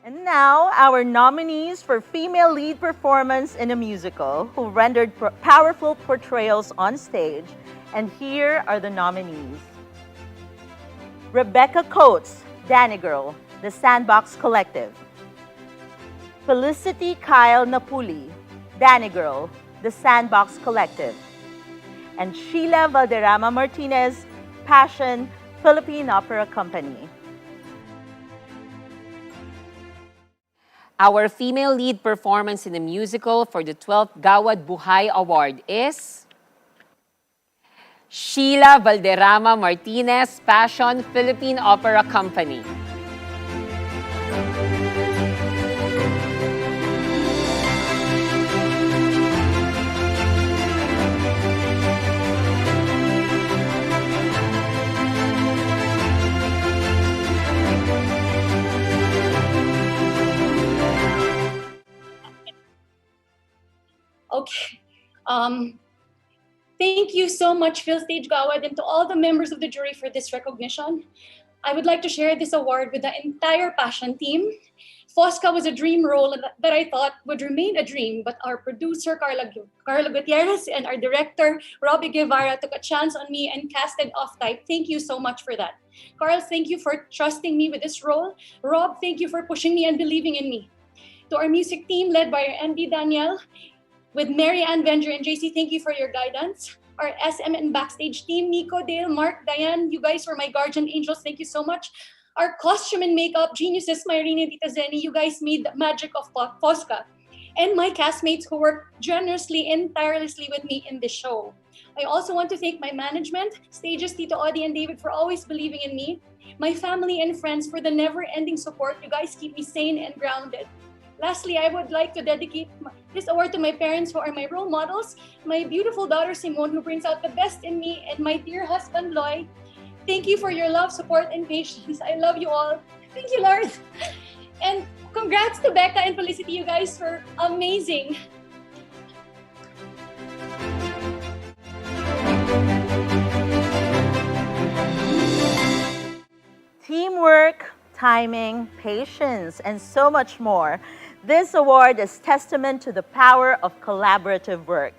And now, our nominees for female lead performance in a musical who rendered powerful portrayals on stage. And here are the nominees. Rebecca Coates, Danny Girl, The Sandbox Collective. Felicity Kyle Napuli, Danny Girl, The Sandbox Collective. And Sheila Valderrama Martinez, Passion, Philippine Opera Company. Our female lead performance in the musical for the 12th Gawad Buhay Award is Sheila Valderrama Martinez, Passion, Philippine Opera Company. Okay. Thank you so much, PhilStage Gawad, and to all the members of the jury for this recognition. I would like to share this award with the entire Passion team. Fosca was a dream role that I thought would remain a dream, but our producer, Carla Gutierrez, and our director, Robbie Guevara, took a chance on me and casted off-type. Thank you so much for that. Carl, thank you for trusting me with this role. Rob, thank you for pushing me and believing in me. To our music team, led by our MD Danielle, with Mary Ann Venger and JC, thank you for your guidance. Our SM and backstage team, Nico, Dale, Mark, Diane, you guys were my guardian angels. Thank you so much. Our costume and makeup geniuses, Myrene and Tita Zenny, you guys made the magic of Fosca. And my castmates who worked generously and tirelessly with me in this show. I also want to thank my management, stages, Tito Audie and David, for always believing in me. My family and friends for the never-ending support. You guys keep me sane and grounded. Lastly, I would like to dedicate this award to my parents who are my role models, my beautiful daughter Simone who brings out the best in me, and my dear husband Lloyd. Thank you for your love, support, and patience. I love you all. Thank you, Lord. And congrats to Becca and Felicity, you guys were amazing. Teamwork, timing, patience, and so much more. This award is testament to the power of collaborative work.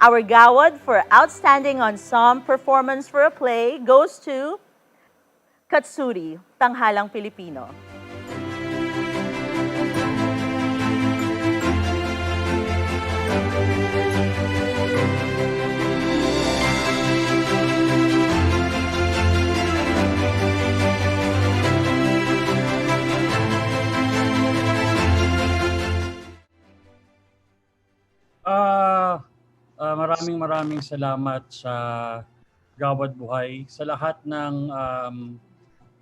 Our Gawad for Outstanding Ensemble Performance for a Play goes to Katsuri, Tanghalang Pilipino. Maraming salamat sa Gawad Buhay, sa lahat ng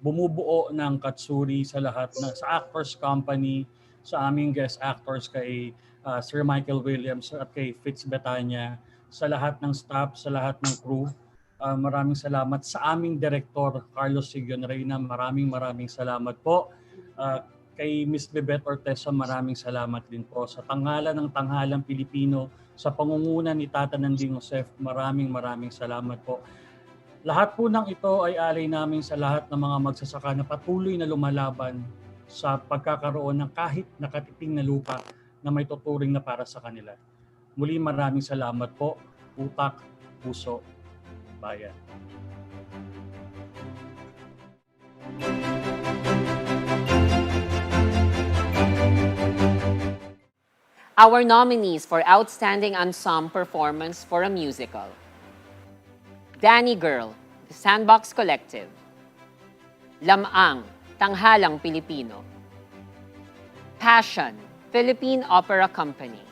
bumubuo ng Katsuri, sa lahat sa Actors Company, sa aming guest actors kay Sir Michael Williams at kay Fitz Betania, sa lahat ng staff, sa lahat ng crew. Maraming salamat sa aming director Carlos Sigon Reyna. Maraming salamat po. Kay Miss Bebet Ortesa, maraming salamat din po. Sa tanghalan ng Tanghalang Pilipino, sa pangunguna ni Tata Nanding Joseph, maraming salamat po. Lahat po ng ito ay alay namin sa lahat ng mga magsasaka na patuloy na lumalaban sa pagkakaroon ng kahit nakatiting na lupa na may tuturing na para sa kanila. Muli maraming salamat po. Utak, puso, bayan. Our nominees for Outstanding Ensemble Performance for a Musical. Danny Girl, The Sandbox Collective. Lamang, Tanghalang Pilipino. Passion, Philippine Opera Company.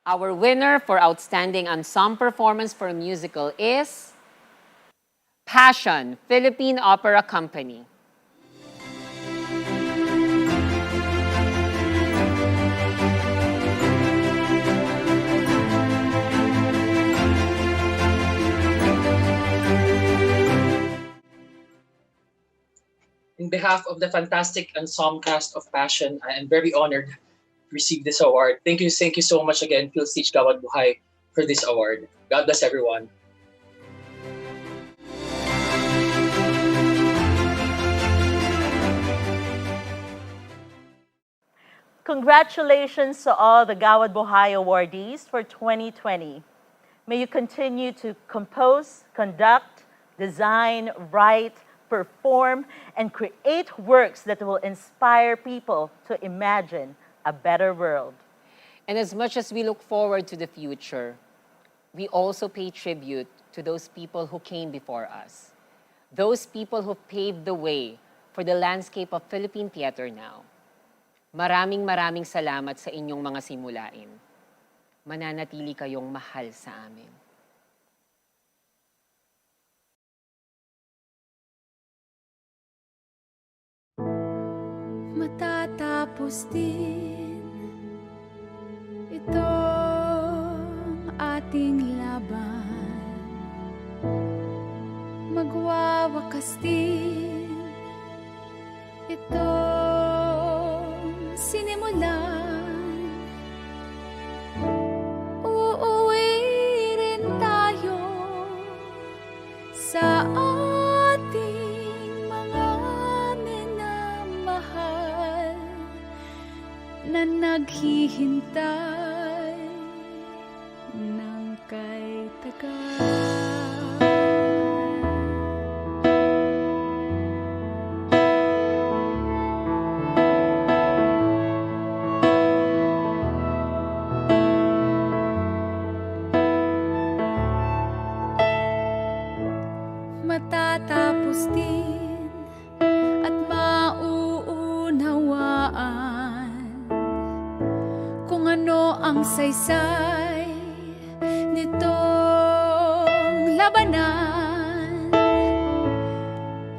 Our winner for Outstanding Ensemble Performance for a Musical is Passion, Philippine Opera Company. In behalf of the fantastic ensemble cast of Passion, I am very honored to receive this award. Thank you so much again, PhilStage Gawad Buhay, for this award. God bless everyone. Congratulations to all the Gawad Buhay awardees for 2020. May you continue to compose, conduct, design, write, perform, and create works that will inspire people to imagine a better world. And as much as we look forward to the future, we also pay tribute to those people who came before us. Those people who paved the way for the landscape of Philippine theater now. Maraming salamat sa inyong mga simulain. Mananatili kayong mahal sa amin. Matatapos din itong ating laban. Magwawakas din itong sinimulan. Uuwi rin tayo sa ating mga minamahal na naghihintay ng kay tagal. Matatapos din at mauunawaan kung ano ang saysay nitong labanan.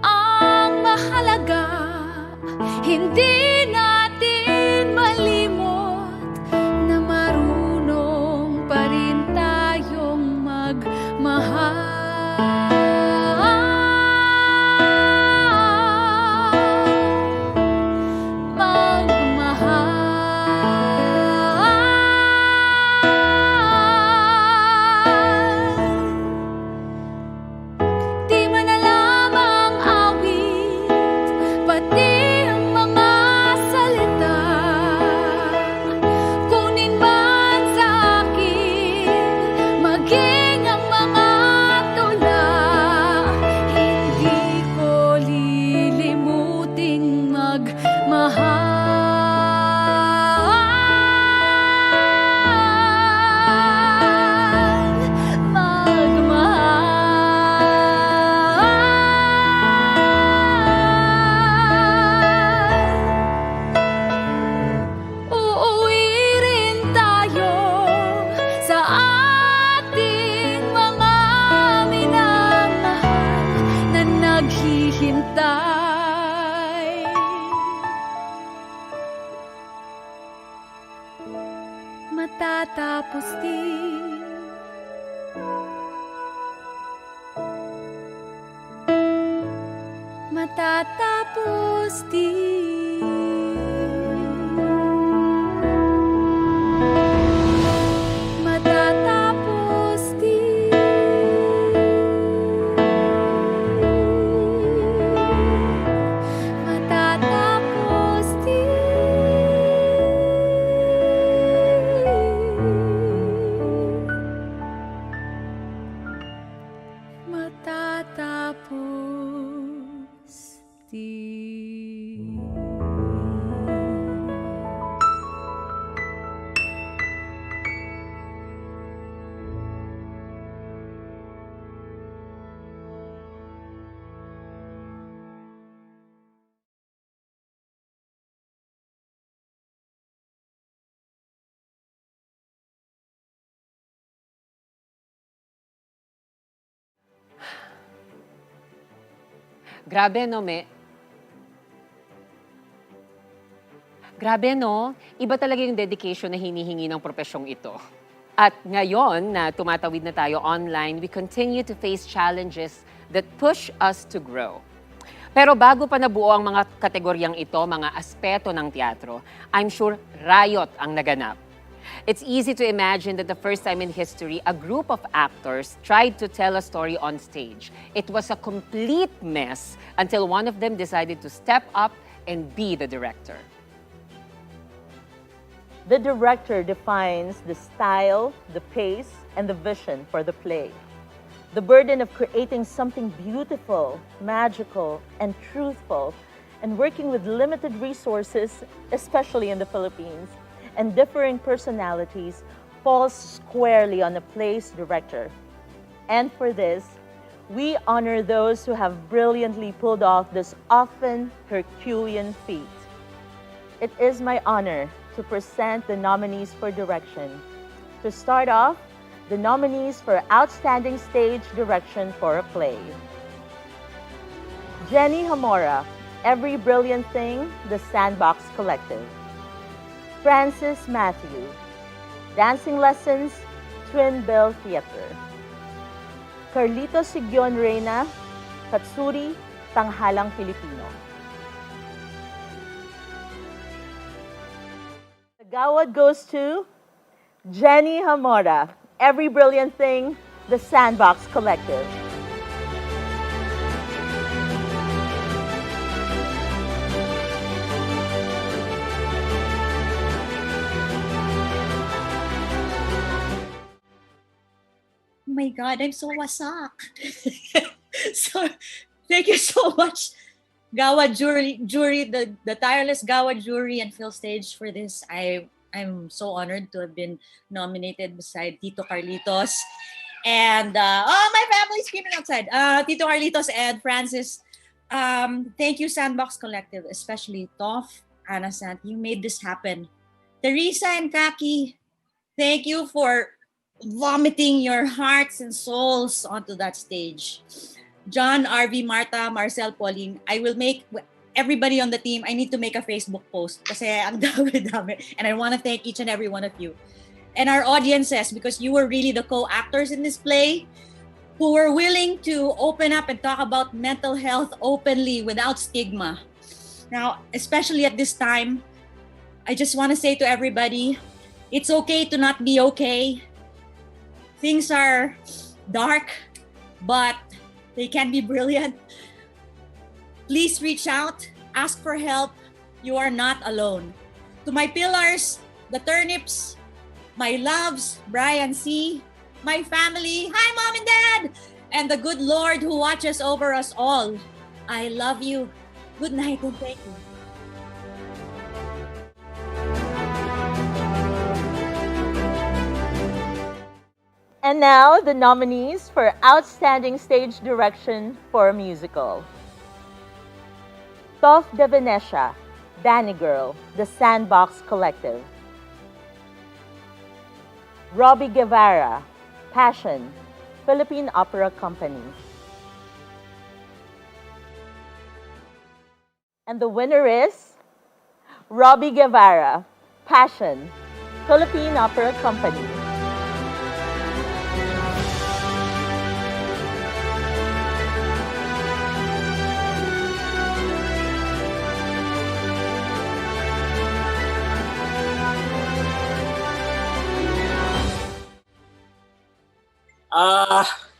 Ang mahalaga, hindi natin malimot na marunong pa rin tayong magmahal. Matatapos din matatapos din matatapos din matatapos matatapos din. Grabe, no, Me? Grabe, no? Iba talaga yung dedication na hinihingi ng profesyong ito. At ngayon na tumatawid na tayo online, we continue to face challenges that push us to grow. Pero bago pa nabuo ang mga kategoryang ito, mga aspeto ng teatro, I'm sure riot ang naganap. It's easy to imagine that the first time in history, a group of actors tried to tell a story on stage. It was a complete mess until one of them decided to step up and be the director. The director defines the style, the pace, and the vision for the play. The burden of creating something beautiful, magical, and truthful, and working with limited resources, especially in the Philippines, and differing personalities falls squarely on a play's director. And for this, we honor those who have brilliantly pulled off this often Herculean feat. It is my honor to present the nominees for direction. To start off, the nominees for Outstanding Stage Direction for a Play. Jenny Hamora, Every Brilliant Thing, The Sandbox Collective. Francis Matthew, Dancing Lessons, Twin Bell Theater. Carlito Sigyon Reyna, Katsuri, Tanghalang Filipino. The Gawad goes to Jenny Hamora, Every Brilliant Thing, The Sandbox Collective. Oh my God, I'm so wasak. So, thank you so much, Gawad jury, the tireless Gawad jury and Phil Stage for this. I'm so honored to have been nominated beside Tito Carlitos and my family's screaming outside. Tito Carlitos and Francis. Thank you, Sandbox Collective, especially Toff, Anna Sant. You made this happen. Teresa and Kaki, thank you for vomiting your hearts and souls onto that stage. John, RV, Marta, Marcel, Pauline, I will make everybody on the team, I need to make a Facebook post kasi ang dami. And I want to thank each and every one of you. And our audiences, because you were really the co-actors in this play who were willing to open up and talk about mental health openly without stigma. Now, especially at this time, I just want to say to everybody, it's okay to not be okay. Things are dark, but they can be brilliant. Please reach out, ask for help. You are not alone. To my pillars, the turnips, my loves, Brian C., my family, hi Mom and Dad, and the good Lord who watches over us all. I love you. Good night and thank you. And now, the nominees for Outstanding Stage Direction for a Musical. Toff de Venecia, Danny Girl, The Sandbox Collective. Robbie Guevara, Passion, Philippine Opera Company. And the winner is Robbie Guevara, Passion, Philippine Opera Company.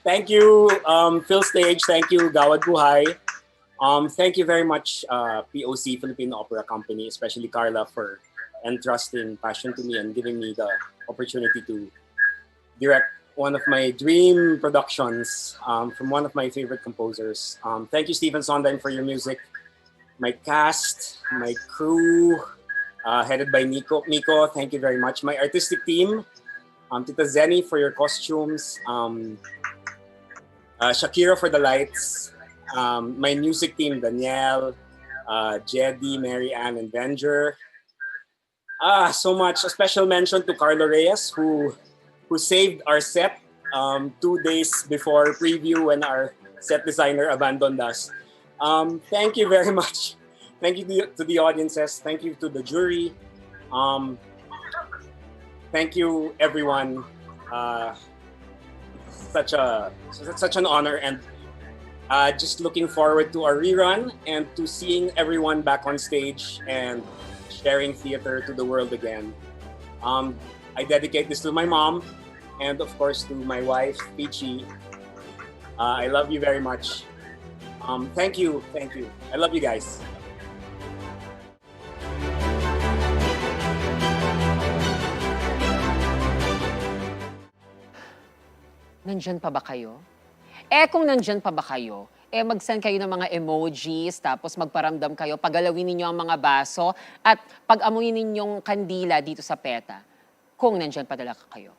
Thank you, Phil Stage. Thank you, Gawad Buhay. Thank you very much, POC, Philippine Opera Company, especially Carla, for entrusting Passion to me and giving me the opportunity to direct one of my dream productions from one of my favorite composers. Thank you, Stephen Sondheim, for your music. My cast, my crew, headed by Miko, thank you very much. My artistic team, Tita Zenny for your costumes, Shakira for the lights, my music team, Danielle, Jedi, Mary Ann, and Venger. So much. A special mention to Carlo Reyes, who saved our set 2 days before preview when our set designer abandoned us. Thank you very much. Thank you to the audiences. Thank you to the jury. Thank you, everyone. Such an honor, and just looking forward to our rerun and to seeing everyone back on stage and sharing theater to the world again. I dedicate this to my mom and of course to my wife, Peachy. I love you very much. Thank you. I love you guys. Nandyan pa ba kayo? Kung nandyan pa ba kayo, mag-send kayo ng mga emojis, tapos magparamdam kayo, pagalawin ninyo ang mga baso, at pag-amuyin ninyong kandila dito sa PETA, kung nandyan pa talaga kayo.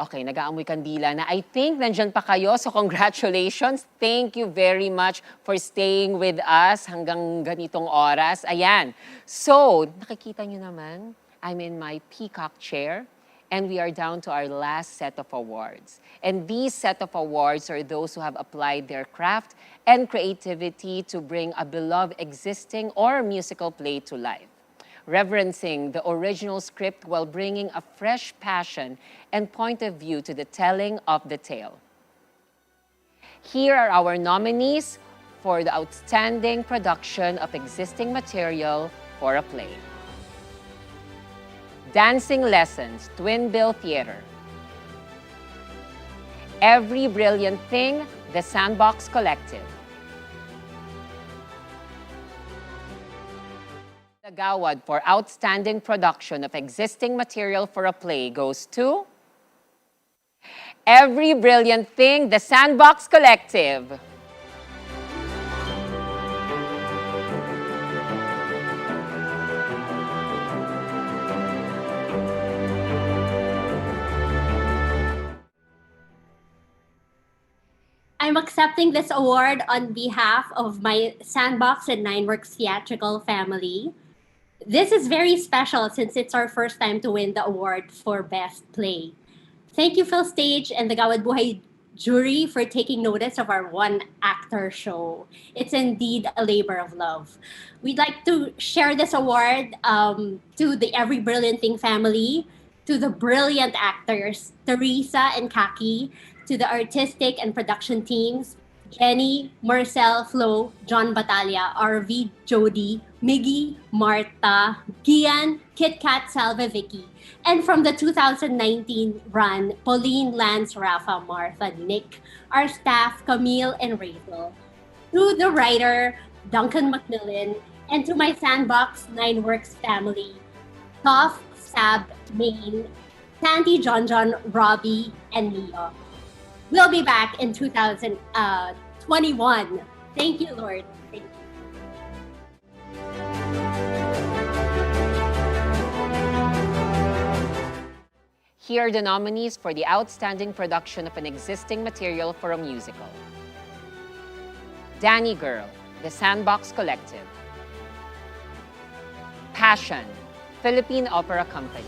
Okay, nag-aamoy kandila na. I think nandyan pa kayo, so congratulations. Thank you very much for staying with us hanggang ganitong oras. Ayan. So, nakikita nyo naman, I'm in my peacock chair. And we are down to our last set of awards. And these set of awards are those who have applied their craft and creativity to bring a beloved existing or musical play to life, reverencing the original script while bringing a fresh passion and point of view to the telling of the tale. Here are our nominees for the outstanding production of existing material for a play. Dancing Lessons, Twin Bill Theater. Every Brilliant Thing, The Sandbox Collective. The Gawad for outstanding production of existing material for a play goes to Every Brilliant Thing, The Sandbox Collective. I'm accepting this award on behalf of my Sandbox and Nineworks theatrical family. This is very special since it's our first time to win the award for Best Play. Thank you, Phil Stage and the Gawad Buhay jury for taking notice of our one-actor show. It's indeed a labor of love. We'd like to share this award to the Every Brilliant Thing family, to the brilliant actors, Teresa and Kaki, to the artistic and production teams, Jenny, Marcel, Flo, John Batalya, RV, Jody, Miggy, Marta, Gian, Kit Kat, Salva, Vicky. And from the 2019 run, Pauline, Lance, Rafa, Martha, Nick, our staff, Camille, and Rachel. To the writer, Duncan McMillan, and to my Sandbox Nineworks family, Toph, Sab, Maine, Sandy, John, Robbie, and Mia. We'll be back in 2021. Thank you, Lord. Thank you. Here are the nominees for the outstanding production of an existing material for a musical. Danny Girl, The Sandbox Collective. Passion, Philippine Opera Company.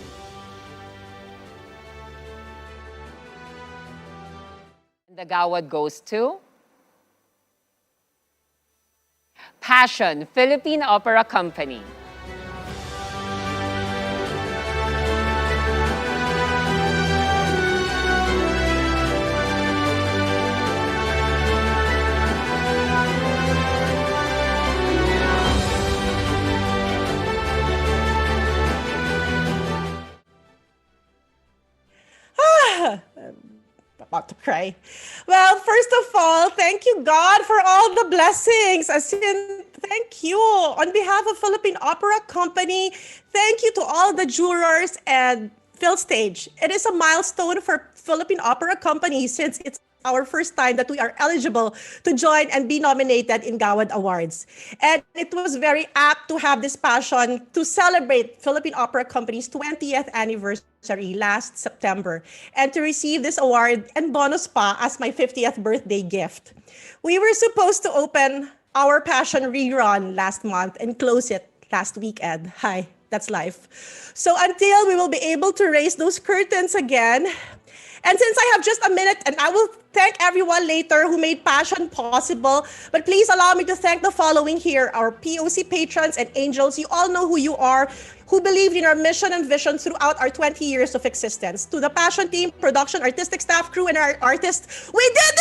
The Gawad goes to Passion, Philippine Opera Company. About to cry. Well, first of all, thank you, God, for all the blessings. As in, thank you. On behalf of Philippine Opera Company, thank you to all the jurors and Phil Stage. It is a milestone for Philippine Opera Company since it's our first time that we are eligible to join and be nominated in Gawad Awards. And it was very apt to have this passion to celebrate Philippine Opera Company's 20th anniversary last September and to receive this award and bonus pa as my 50th birthday gift. We were supposed to open our Passion rerun last month and close it last weekend. Hi, that's life. So until we will be able to raise those curtains again, and since I have just a minute, and I will thank everyone later who made Passion possible, but please allow me to thank the following here, our POC patrons and angels. You all know who you are, who believed in our mission and vision throughout our 20 years of existence. To the Passion team, production, artistic staff, crew, and our artists, we did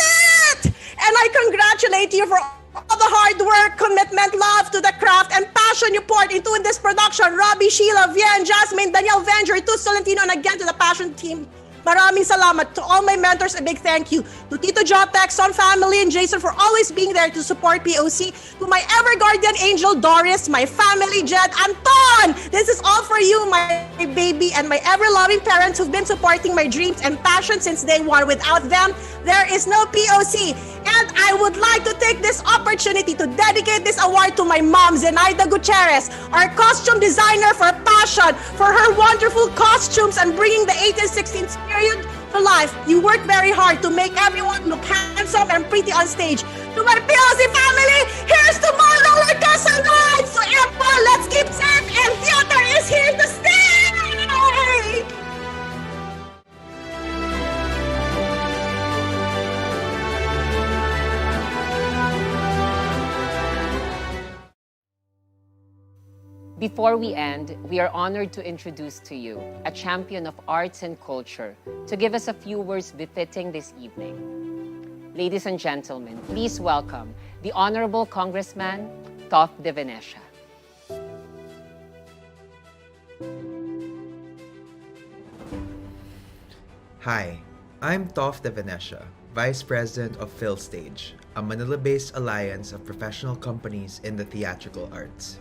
it! And I congratulate you for the hard work, commitment, love to the craft, and passion you poured into this production. Robbie, Sheila, Vien, Jasmine, Danielle, Venger, Tu Solentino, and again to the passion team. Maraming salamat. To all my mentors, a big thank you. To Tito Joptek, Son family, and Jason for always being there to support POC. To my ever guardian angel, Doris, my family, Jed, Anton! This is all for you, my baby, and my ever-loving parents who've been supporting my dreams and passion since day one. Without them, there is no POC. And I would like to take this opportunity to dedicate this award to my mom, Zenaida Gutierrez, our costume designer for passion, for her wonderful costumes and bringing the 1816 period to life. You work very hard to make everyone look handsome and pretty on stage. To my POC family, here's to more roller coaster rides! So airport, let's keep safe, and theater is here to stay! Before we end, we are honored to introduce to you a champion of arts and culture to give us a few words befitting this evening. Ladies and gentlemen, please welcome the Honorable Congressman Toff de Venecia. Hi, I'm Toff de Venecia, Vice President of PhilStage, a Manila-based alliance of professional companies in the theatrical arts.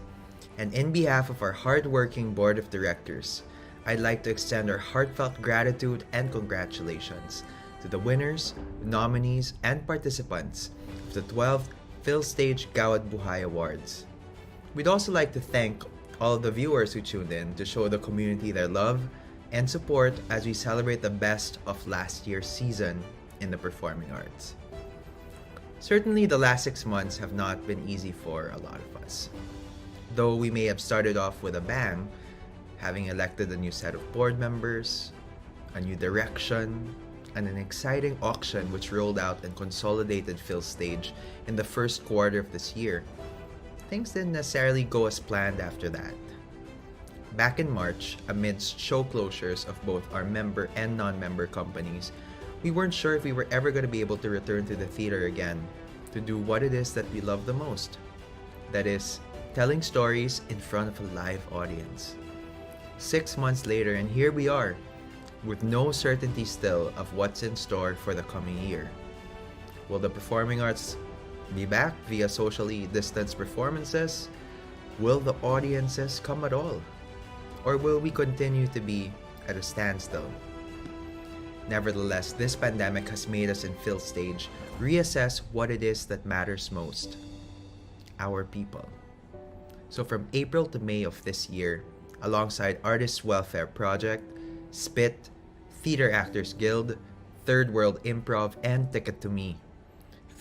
And in behalf of our hard-working board of directors, I'd like to extend our heartfelt gratitude and congratulations to the winners, nominees, and participants of the 12th PhilStage Gawad Buhay Awards. We'd also like to thank all of the viewers who tuned in to show the community their love and support as we celebrate the best of last year's season in the performing arts. Certainly, the last 6 months have not been easy for a lot of us. Though we may have started off with a bang, having elected a new set of board members, a new direction, and an exciting auction which rolled out and consolidated PhilStage in the first quarter of this year, things didn't necessarily go as planned after that. Back in March, amidst show closures of both our member and non-member companies, we weren't sure if we were ever going to be able to return to the theater again to do what it is that we love the most. That is, telling stories in front of a live audience. 6 months later, and here we are, with no certainty still of what's in store for the coming year. Will the performing arts be back via socially distanced performances? Will the audiences come at all? Or will we continue to be at a standstill? Nevertheless, this pandemic has made us in PhilStage reassess what it is that matters most: our people. So from April to May of this year, alongside Artists Welfare Project, SPIT, Theater Actors Guild, Third World Improv, and Ticket to Me,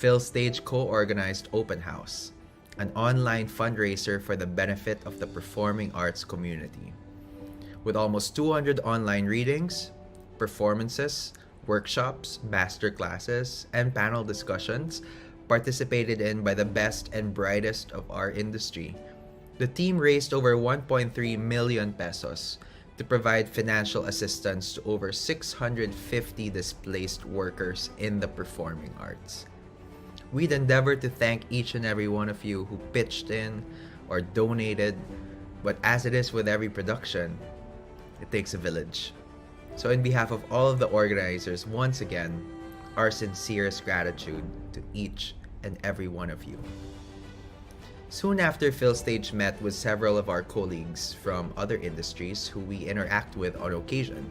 PhilStage co-organized Open House, an online fundraiser for the benefit of the performing arts community. With almost 200 online readings, performances, workshops, masterclasses, and panel discussions participated in by the best and brightest of our industry, the team raised over 1.3 million pesos to provide financial assistance to over 650 displaced workers in the performing arts. We'd endeavor to thank each and every one of you who pitched in or donated, but as it is with every production, it takes a village. So in behalf of all of the organizers, once again, our sincerest gratitude to each and every one of you. Soon after, PhilStage met with several of our colleagues from other industries who we interact with on occasion.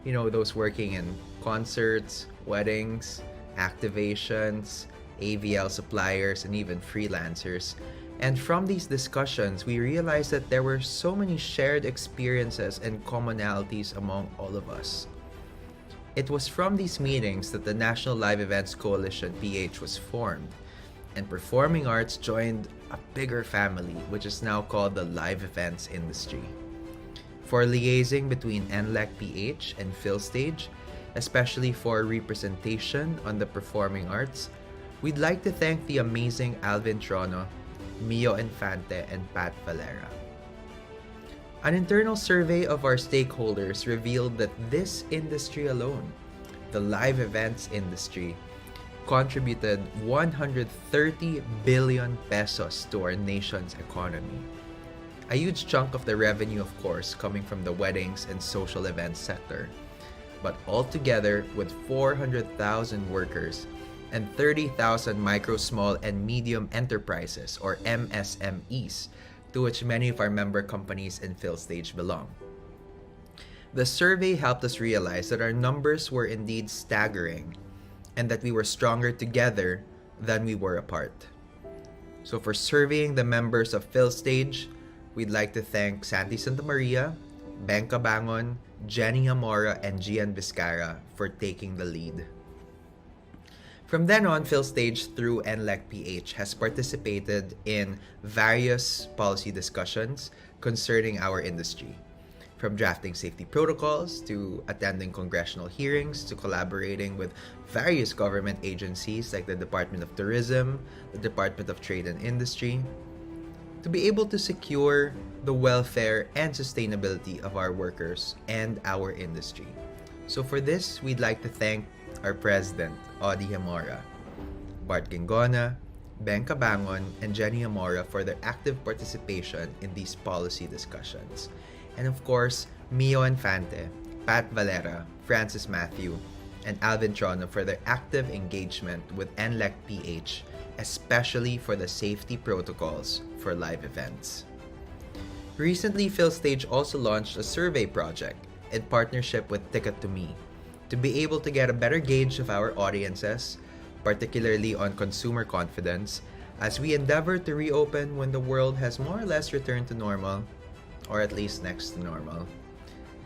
You know, those working in concerts, weddings, activations, AVL suppliers, and even freelancers. And from these discussions, we realized that there were so many shared experiences and commonalities among all of us. It was from these meetings that the National Live Events Coalition, PH, was formed, and performing arts joined a bigger family, which is now called the live events industry. For liaising between NLEC PH and PhilStage, especially for representation on the performing arts, we'd like to thank the amazing Alvin Trono, Mio Infante, and Pat Valera. An internal survey of our stakeholders revealed that this industry alone, the live events industry, contributed 130 billion pesos to our nation's economy. A huge chunk of the revenue, of course, coming from the weddings and social events sector. But altogether, with 400,000 workers and 30,000 micro, small, and medium enterprises, or MSMEs, to which many of our member companies in PhilStage belong. The survey helped us realize that our numbers were indeed staggering and that we were stronger together than we were apart. So for surveying the members of PhilStage, we'd like to thank Santi Santa Maria, Ben Cabangon, Jenny Amora, and Gian Vizcara for taking the lead. From then on, PhilStage through NLEC-PH has participated in various policy discussions concerning our industry. From drafting safety protocols, to attending congressional hearings, to collaborating with various government agencies like the Department of Tourism, the Department of Trade and Industry, to be able to secure the welfare and sustainability of our workers and our industry. So for this, we'd like to thank our President, Audie Hamora, Bart Gingona, Ben Cabangon, and Jenny Amora for their active participation in these policy discussions. And of course, Mio Infante, Pat Valera, Francis Matthew, and Alvin Trono for their active engagement with NLEC-PH, especially for the safety protocols for live events. Recently, PhilStage also launched a survey project in partnership with Ticket to Me to be able to get a better gauge of our audiences, particularly on consumer confidence, as we endeavor to reopen when the world has more or less returned to normal, or at least next to normal.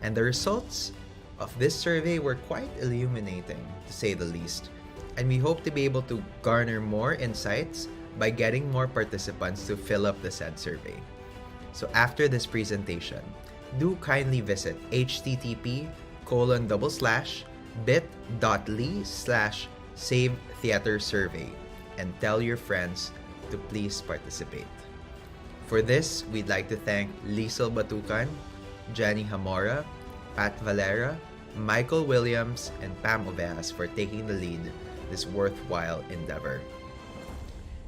And the results of this survey were quite illuminating, to say the least, and we hope to be able to garner more insights by getting more participants to fill up the said survey. So after this presentation, do kindly visit http://bit.ly/SaveTheaterSurvey and tell your friends to please participate. For this, we'd like to thank Liesel Batucan, Jenny Hamora, Pat Valera, Michael Williams, and Pam Oveas for taking the lead this worthwhile endeavor.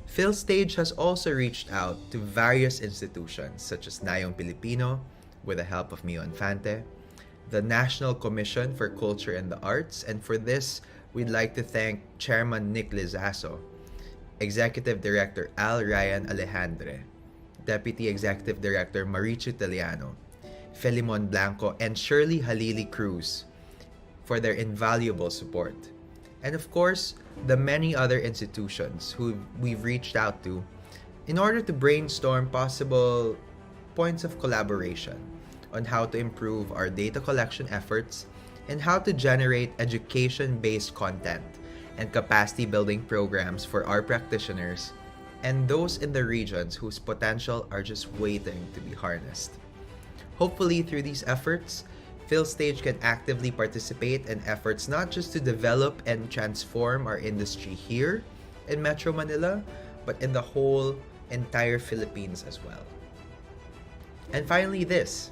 PhilStage has also reached out to various institutions such as Nayong Pilipino, with the help of Mio Infante, the National Commission for Culture and the Arts, and for this, we'd like to thank Chairman Nick Lizaso, Executive Director Al Ryan Alejandre, Deputy Executive Director Marichu Teliano, Felimon Blanco, and Shirley Halili Cruz for their invaluable support. And of course, the many other institutions who we've reached out to in order to brainstorm possible points of collaboration on how to improve our data collection efforts and how to generate education-based content and capacity-building programs for our practitioners and those in the regions whose potential are just waiting to be harnessed. Hopefully, through these efforts, PhilStage can actively participate in efforts not just to develop and transform our industry here in Metro Manila, but in the whole entire Philippines as well. And finally, this,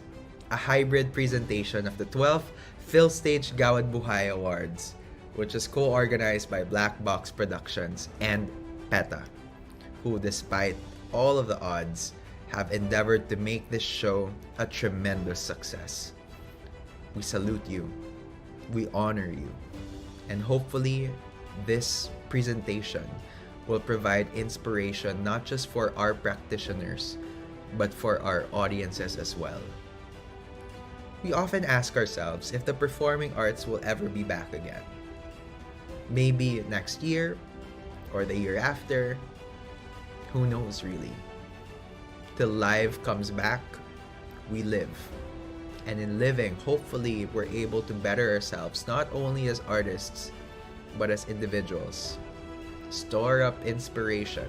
a hybrid presentation of the 12th PhilStage Gawad Buhay Awards, which is co-organized by Black Box Productions and PETA, who, despite all of the odds, have endeavored to make this show a tremendous success. We salute you, we honor you, and hopefully this presentation will provide inspiration not just for our practitioners, but for our audiences as well. We often ask ourselves if the performing arts will ever be back again. Maybe next year, or the year after, who knows really. Till live comes back, we live. And in living, hopefully we're able to better ourselves, not only as artists, but as individuals. Store up inspiration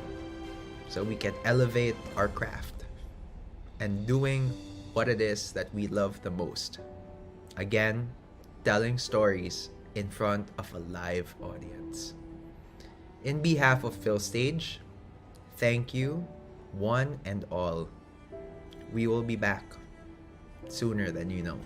so we can elevate our craft and doing what it is that we love the most. Again, telling stories in front of a live audience. In behalf of PhilStage, thank you, one and all. We will be back sooner than you know.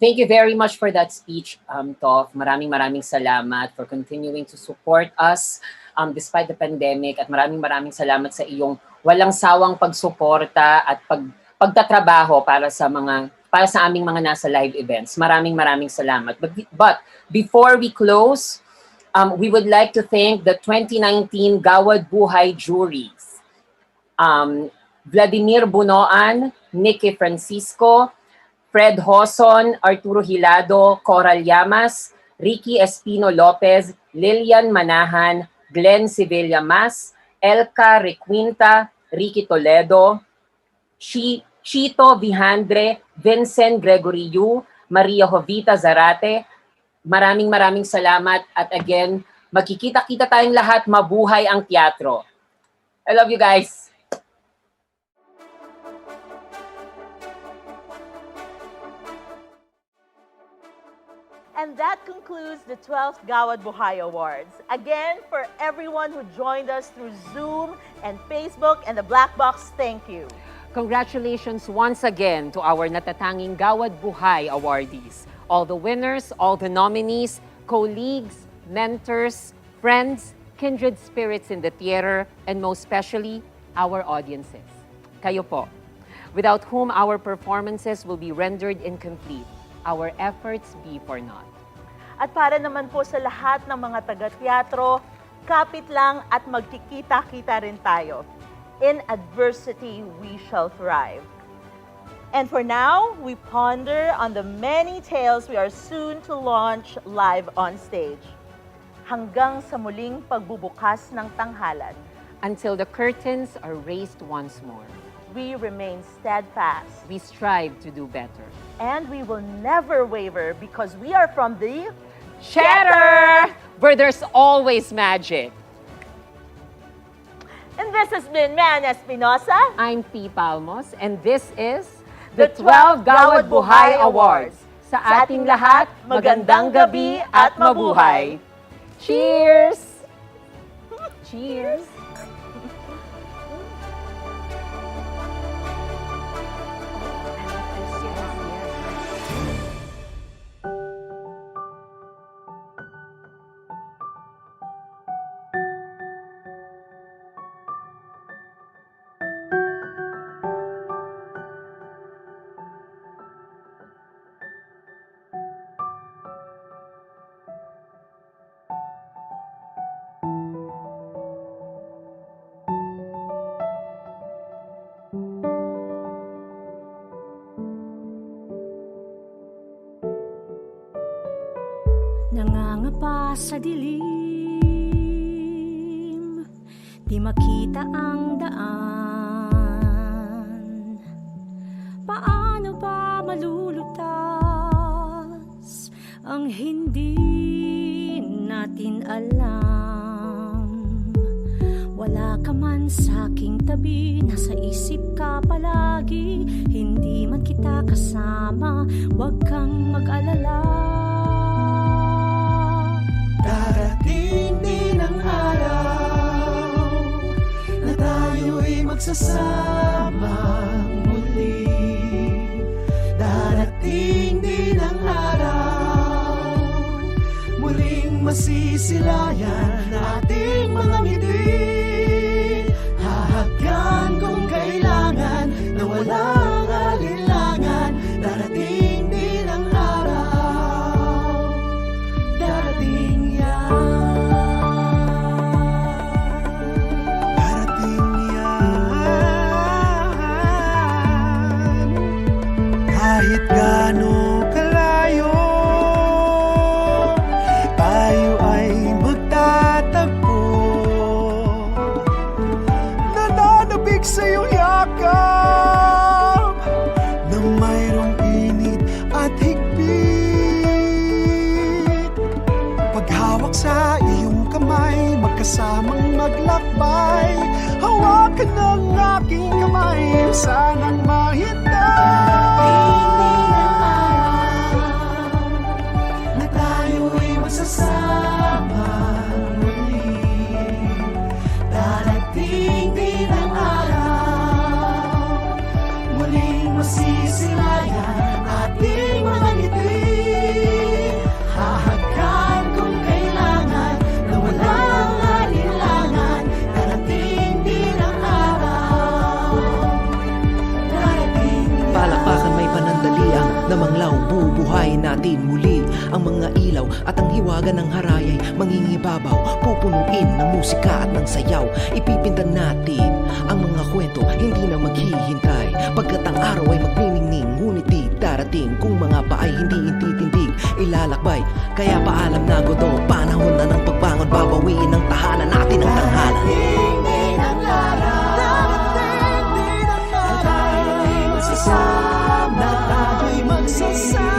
Thank you very much for that speech, Toph. Maraming salamat for continuing to support us despite the pandemic, at maraming salamat sa iyong walang sawang pagsuporta at pagtatrabaho para sa aming mga nasa live events. Maraming salamat. But before we close, we would like to thank the 2019 Gawad Buhay juries. Vladimir Bunoan, Nicky Francisco, Fred Hoson, Arturo Hilado, Coral Llamas, Ricky Espino Lopez, Lilian Manahan, Glenn Sevilla Mas, Elka Requinta, Ricky Toledo, Chito Vihandre, Vincent Gregory Yu, Maria Jovita Zarate. Maraming salamat, at again, magkikita-kita tayong lahat. Mabuhay ang teatro. I love you guys. And that concludes the 12th Gawad Buhay Awards. Again, for everyone who joined us through Zoom and Facebook and the Black Box, thank you. Congratulations once again to our natatanging Gawad Buhay awardees. All the winners, all the nominees, colleagues, mentors, friends, kindred spirits in the theater, and most especially, our audiences. Kayo po, without whom our performances will be rendered incomplete, our efforts be for naught. At para naman po sa lahat ng mga taga-teatro, kapit lang at magkikita-kita rin tayo. In adversity, we shall thrive. And for now, we ponder on the many tales we are soon to launch live on stage. Hanggang sa muling pagbubukas ng tanghalan. Until the curtains are raised once more. We remain steadfast. We strive to do better. And we will never waver because we are from the Chatter, where there's always magic. And this has been Man Espinosa. I'm P. Palmos, and this is the 12th Gawad Buhay Awards. Sa ating lahat, magandang gabi at mabuhay. Cheers! Cheers! Nangangapa sa dilim, di makita ang daan. Paano ba malulutas ang hindi natin alam? Wala ka man sa aking tabi, nasa isip ka palagi. Hindi man kita kasama, huwag kang mag-alala. Darating din ang araw na tayo'y magsasama muli. Darating din ang araw, muling masisilayan ating mga ngiti. Hahagyan kung kailangan na walang alinlangan. Darating din ang araw, darating kahit gaano kalayo, tayo ay magtatagpo. Nananabig sa iyong yakap na mayroong init at higpit. Paghawak sa iyong kamay, magkasamang maglakbay. Hawakan ng aking kamay, sanang na tayo'y magsasama muli. Darating din ang araw, muling masisilayan ating mga ngiti. natin muli ang mga ilaw at ang hiwaga ng harayay mangingibabaw, pupunuin ng musika at ng sayaw. Ipipintan natin ang mga kwento, hindi na maghihintay pagkat ang araw ay magniningning, ngunit di darating kung mga paay hindi intitindig, ilalakbay. Kaya paalam na godo, panahon na ng pagbangon, babawiin ang tahanan natin ang tanghalan. Magsasama, tayo'y magsasama.